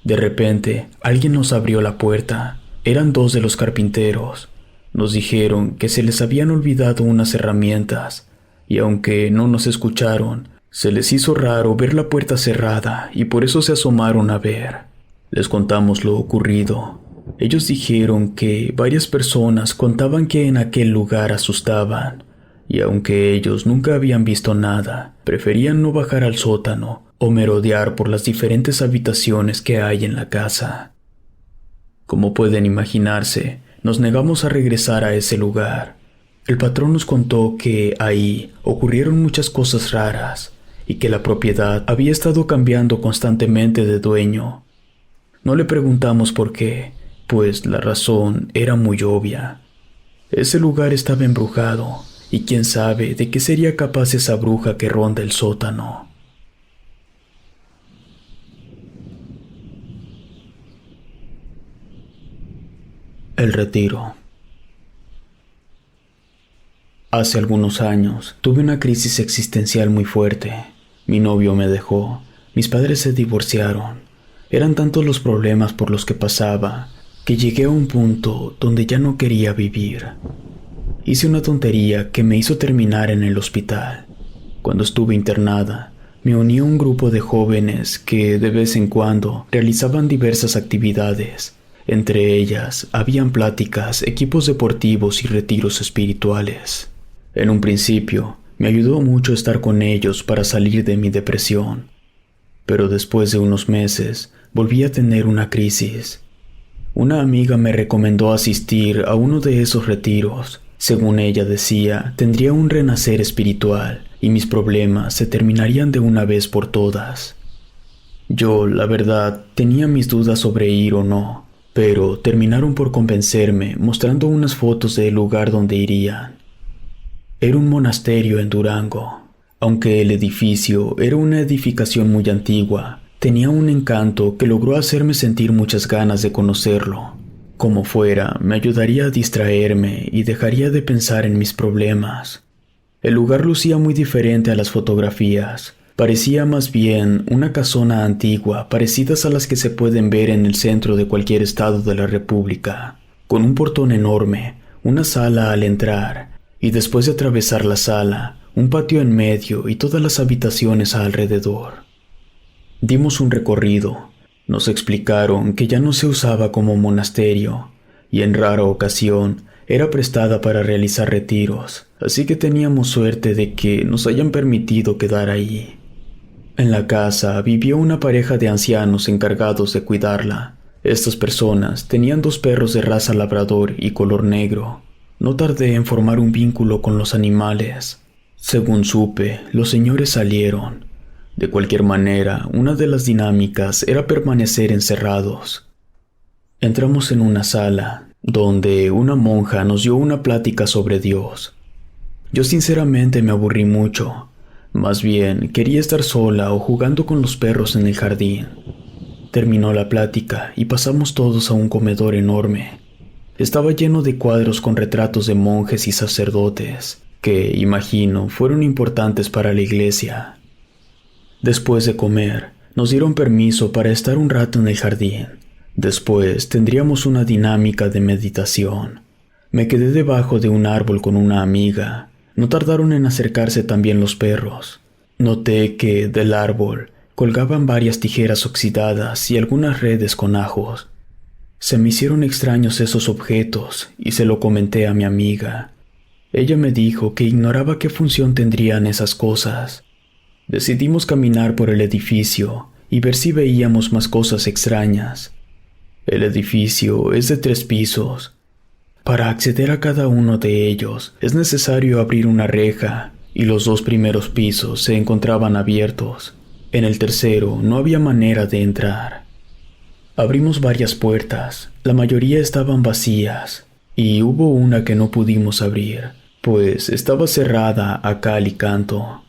De repente, alguien nos abrió la puerta. Eran 2 de los carpinteros. Nos dijeron que se les habían olvidado unas herramientas, y aunque no nos escucharon, se les hizo raro ver la puerta cerrada y por eso se asomaron a ver. Les contamos lo ocurrido. Ellos dijeron que varias personas contaban que en aquel lugar asustaban, y aunque ellos nunca habían visto nada, preferían no bajar al sótano o merodear por las diferentes habitaciones que hay en la casa. Como pueden imaginarse, nos negamos a regresar a ese lugar. El patrón nos contó que ahí ocurrieron muchas cosas raras y que la propiedad había estado cambiando constantemente de dueño. No le preguntamos por qué, pues la razón era muy obvia. Ese lugar estaba embrujado, y quién sabe de qué sería capaz esa bruja que ronda el sótano. El retiro. Hace algunos años tuve una crisis existencial muy fuerte. Mi novio me dejó, mis padres se divorciaron. Eran tantos los problemas por los que pasaba que llegué a un punto donde ya no quería vivir. Hice una tontería que me hizo terminar en el hospital. Cuando estuve internada, me uní a un grupo de jóvenes que de vez en cuando realizaban diversas actividades. Entre ellas, habían pláticas, equipos deportivos y retiros espirituales. En un principio, me ayudó mucho estar con ellos para salir de mi depresión. Pero después de unos meses, volví a tener una crisis. Una amiga me recomendó asistir a uno de esos retiros. Según ella decía, tendría un renacer espiritual y mis problemas se terminarían de una vez por todas. Yo, la verdad, tenía mis dudas sobre ir o no, pero terminaron por convencerme mostrando unas fotos del lugar donde irían. Era un monasterio en Durango. Aunque el edificio era una edificación muy antigua, tenía un encanto que logró hacerme sentir muchas ganas de conocerlo. Como fuera, me ayudaría a distraerme y dejaría de pensar en mis problemas. El lugar lucía muy diferente a las fotografías. Parecía más bien una casona antigua, parecidas a las que se pueden ver en el centro de cualquier estado de la República, con un portón enorme, una sala al entrar, y después de atravesar la sala, un patio en medio y todas las habitaciones alrededor. Dimos un recorrido. Nos explicaron que ya no se usaba como monasterio, y en rara ocasión era prestada para realizar retiros, así que teníamos suerte de que nos hayan permitido quedar ahí. En la casa vivía una pareja de ancianos encargados de cuidarla. Estas personas tenían 2 perros de raza labrador y color negro. No tardé en formar un vínculo con los animales. Según supe, los señores salieron. De cualquier manera, una de las dinámicas era permanecer encerrados. Entramos en una sala, donde una monja nos dio una plática sobre Dios. Yo sinceramente me aburrí mucho. Más bien, quería estar sola o jugando con los perros en el jardín. Terminó la plática y pasamos todos a un comedor enorme. Estaba lleno de cuadros con retratos de monjes y sacerdotes, que, imagino, fueron importantes para la iglesia. Después de comer, nos dieron permiso para estar un rato en el jardín. Después tendríamos una dinámica de meditación. Me quedé debajo de un árbol con una amiga. No tardaron en acercarse también los perros. Noté que del árbol colgaban varias tijeras oxidadas y algunas redes con ajos. Se me hicieron extraños esos objetos y se lo comenté a mi amiga. Ella me dijo que ignoraba qué función tendrían esas cosas. Decidimos caminar por el edificio y ver si veíamos más cosas extrañas. El edificio es de 3 pisos. Para acceder a cada uno de ellos es necesario abrir una reja y los 2 primeros pisos se encontraban abiertos. En el tercero no había manera de entrar. Abrimos varias puertas, la mayoría estaban vacías y hubo una que no pudimos abrir, pues estaba cerrada a cal y canto.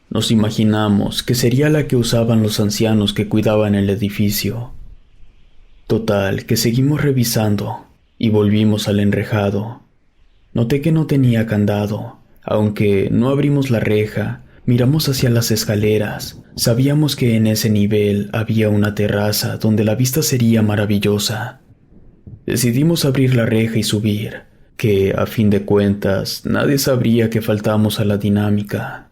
Nos imaginamos que sería la que usaban los ancianos que cuidaban el edificio. Total, que seguimos revisando y volvimos al enrejado. Noté que no tenía candado, aunque no abrimos la reja, miramos hacia las escaleras. Sabíamos que en ese nivel había una terraza donde la vista sería maravillosa. Decidimos abrir la reja y subir, que a fin de cuentas nadie sabría que faltamos a la dinámica.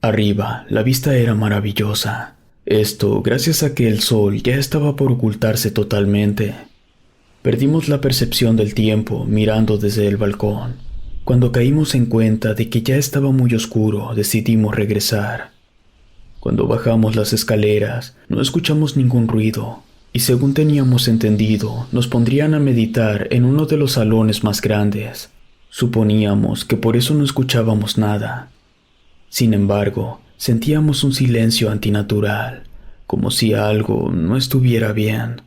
Arriba, la vista era maravillosa. Esto gracias a que el sol ya estaba por ocultarse totalmente. Perdimos la percepción del tiempo mirando desde el balcón. Cuando caímos en cuenta de que ya estaba muy oscuro, decidimos regresar. Cuando bajamos las escaleras, no escuchamos ningún ruido, y según teníamos entendido, nos pondrían a meditar en uno de los salones más grandes. Suponíamos que por eso no escuchábamos nada. Sin embargo, sentíamos un silencio antinatural, como si algo no estuviera bien.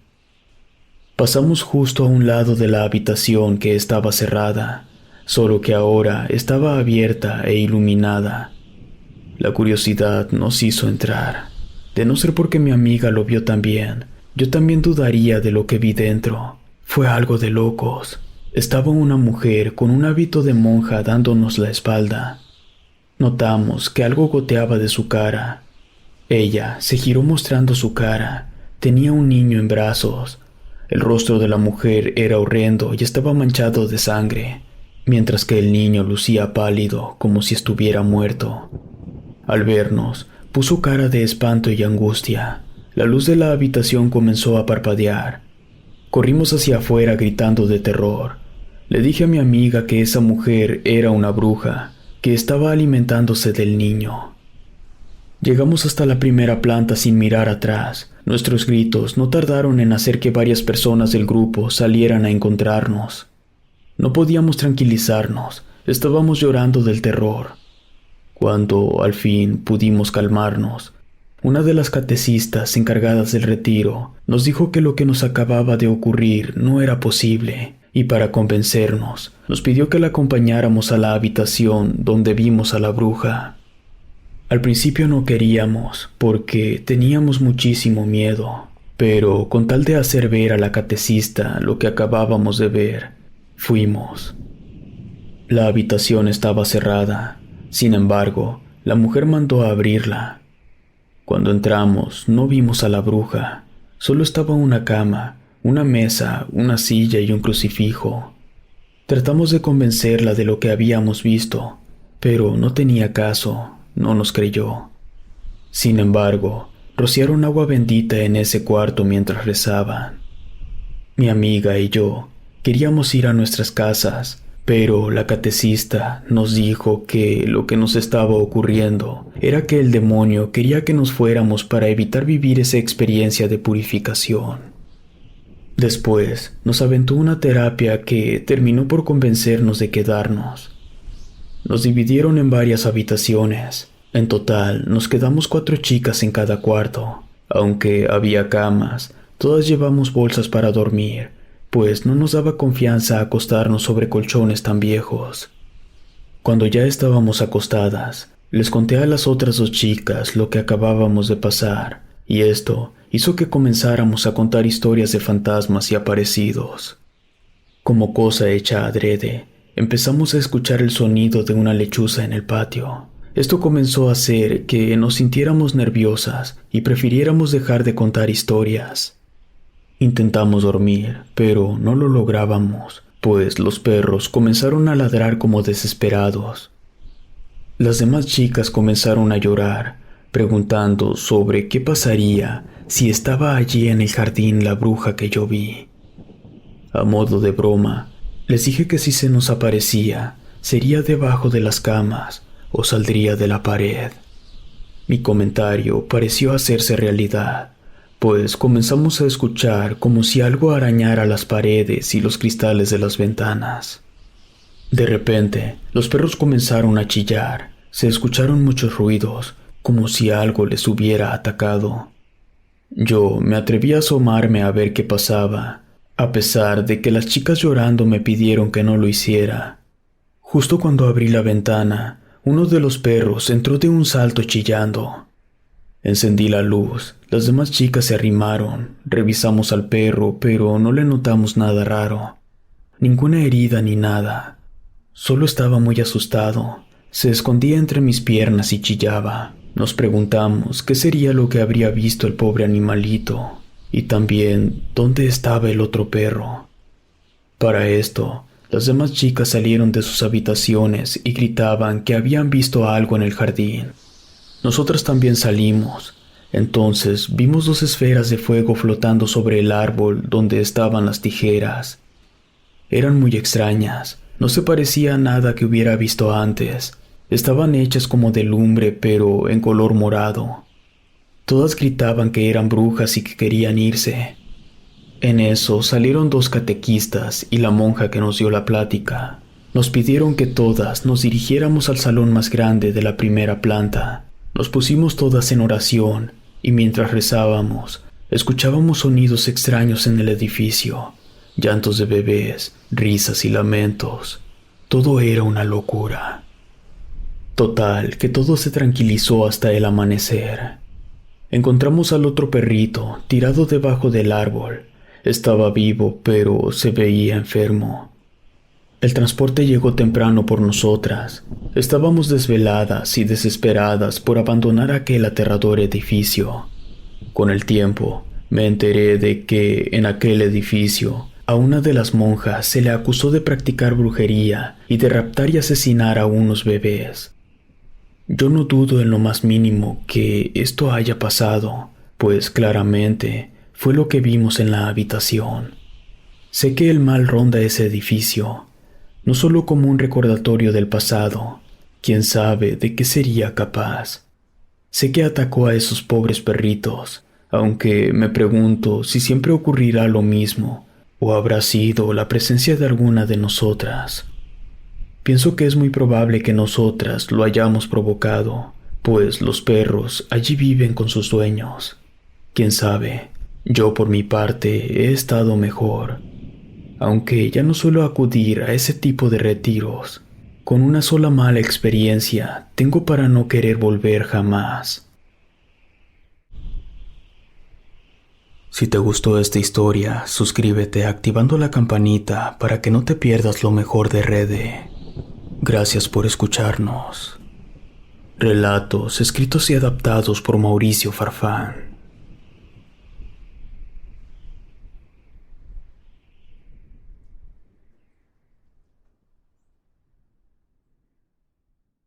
Pasamos justo a un lado de la habitación que estaba cerrada, solo que ahora estaba abierta e iluminada. La curiosidad nos hizo entrar. De no ser porque mi amiga lo vio también, yo también dudaría de lo que vi dentro. Fue algo de locos. Estaba una mujer con un hábito de monja dándonos la espalda. Notamos que algo goteaba de su cara. Ella se giró mostrando su cara. Tenía un niño en brazos. El rostro de la mujer era horrendo y estaba manchado de sangre, mientras que el niño lucía pálido como si estuviera muerto. Al vernos, puso cara de espanto y angustia. La luz de la habitación comenzó a parpadear. Corrimos hacia afuera gritando de terror. Le dije a mi amiga que esa mujer era una bruja, que estaba alimentándose del niño. Llegamos hasta la primera planta sin mirar atrás. Nuestros gritos no tardaron en hacer que varias personas del grupo salieran a encontrarnos. No podíamos tranquilizarnos, estábamos llorando del terror. Cuando al fin pudimos calmarnos, una de las catecistas encargadas del retiro nos dijo que lo que nos acababa de ocurrir no era posible, y para convencernos, nos pidió que la acompañáramos a la habitación donde vimos a la bruja. Al principio no queríamos, porque teníamos muchísimo miedo, pero con tal de hacer ver a la catecista lo que acabábamos de ver, fuimos. La habitación estaba cerrada. Sin embargo, la mujer mandó a abrirla. Cuando entramos, no vimos a la bruja. Solo estaba una cama, una mesa, una silla y un crucifijo. Tratamos de convencerla de lo que habíamos visto, pero no tenía caso, no nos creyó. Sin embargo, rociaron agua bendita en ese cuarto mientras rezaban. Mi amiga y yo queríamos ir a nuestras casas, pero la catecista nos dijo que lo que nos estaba ocurriendo era que el demonio quería que nos fuéramos para evitar vivir esa experiencia de purificación. Después nos aventó una terapia que terminó por convencernos de quedarnos. Nos dividieron en varias habitaciones. En total nos quedamos 4 chicas en cada cuarto. Aunque había camas, todas llevamos bolsas para dormir, pues no nos daba confianza acostarnos sobre colchones tan viejos. Cuando ya estábamos acostadas, les conté a las otras 2 chicas lo que acabábamos de pasar, y esto hizo que comenzáramos a contar historias de fantasmas y aparecidos. Como cosa hecha adrede, empezamos a escuchar el sonido de una lechuza en el patio. Esto comenzó a hacer que nos sintiéramos nerviosas y prefiriéramos dejar de contar historias. Intentamos dormir, pero no lo lográbamos, pues los perros comenzaron a ladrar como desesperados. Las demás chicas comenzaron a llorar, preguntando sobre qué pasaría si estaba allí en el jardín la bruja que yo vi. A modo de broma, les dije que si se nos aparecía, sería debajo de las camas o saldría de la pared. Mi comentario pareció hacerse realidad, pues comenzamos a escuchar como si algo arañara las paredes y los cristales de las ventanas. De repente, los perros comenzaron a chillar. Se escucharon muchos ruidos, como si algo les hubiera atacado. Yo me atreví a asomarme a ver qué pasaba, a pesar de que las chicas llorando me pidieron que no lo hiciera. Justo cuando abrí la ventana, uno de los perros entró de un salto chillando. Encendí la luz, las demás chicas se arrimaron, revisamos al perro, pero no le notamos nada raro. Ninguna herida ni nada. Solo estaba muy asustado. Se escondía entre mis piernas y chillaba. Nos preguntamos qué sería lo que habría visto el pobre animalito, y también dónde estaba el otro perro. Para esto, las demás chicas salieron de sus habitaciones y gritaban que habían visto algo en el jardín. Nosotras también salimos. Entonces vimos 2 esferas de fuego flotando sobre el árbol donde estaban las tijeras. Eran muy extrañas, no se parecía a nada que hubiera visto antes. Estaban hechas como de lumbre, pero en color morado. Todas gritaban que eran brujas y que querían irse. En eso salieron 2 catequistas y la monja que nos dio la plática. Nos pidieron que todas nos dirigiéramos al salón más grande de la primera planta. Nos pusimos todas en oración y mientras rezábamos, escuchábamos sonidos extraños en el edificio. Llantos de bebés, risas y lamentos. Todo era una locura. Total, que todo se tranquilizó hasta el amanecer. Encontramos al otro perrito tirado debajo del árbol. Estaba vivo, pero se veía enfermo. El transporte llegó temprano por nosotras. Estábamos desveladas y desesperadas por abandonar aquel aterrador edificio. Con el tiempo, me enteré de que en aquel edificio a una de las monjas se le acusó de practicar brujería y de raptar y asesinar a unos bebés. Yo no dudo en lo más mínimo que esto haya pasado, pues claramente fue lo que vimos en la habitación. Sé que el mal ronda ese edificio, no solo como un recordatorio del pasado, quién sabe de qué sería capaz. Sé que atacó a esos pobres perritos, aunque me pregunto si siempre ocurrirá lo mismo, o habrá sido la presencia de alguna de nosotras. Pienso que es muy probable que nosotras lo hayamos provocado, pues los perros allí viven con sus dueños. Quién sabe, yo por mi parte he estado mejor, aunque ya no suelo acudir a ese tipo de retiros. Con una sola mala experiencia tengo para no querer volver jamás. Si te gustó esta historia, suscríbete activando la campanita para que no te pierdas lo mejor de Rede. Gracias por escucharnos. Relatos escritos y adaptados por Mauricio Farfán.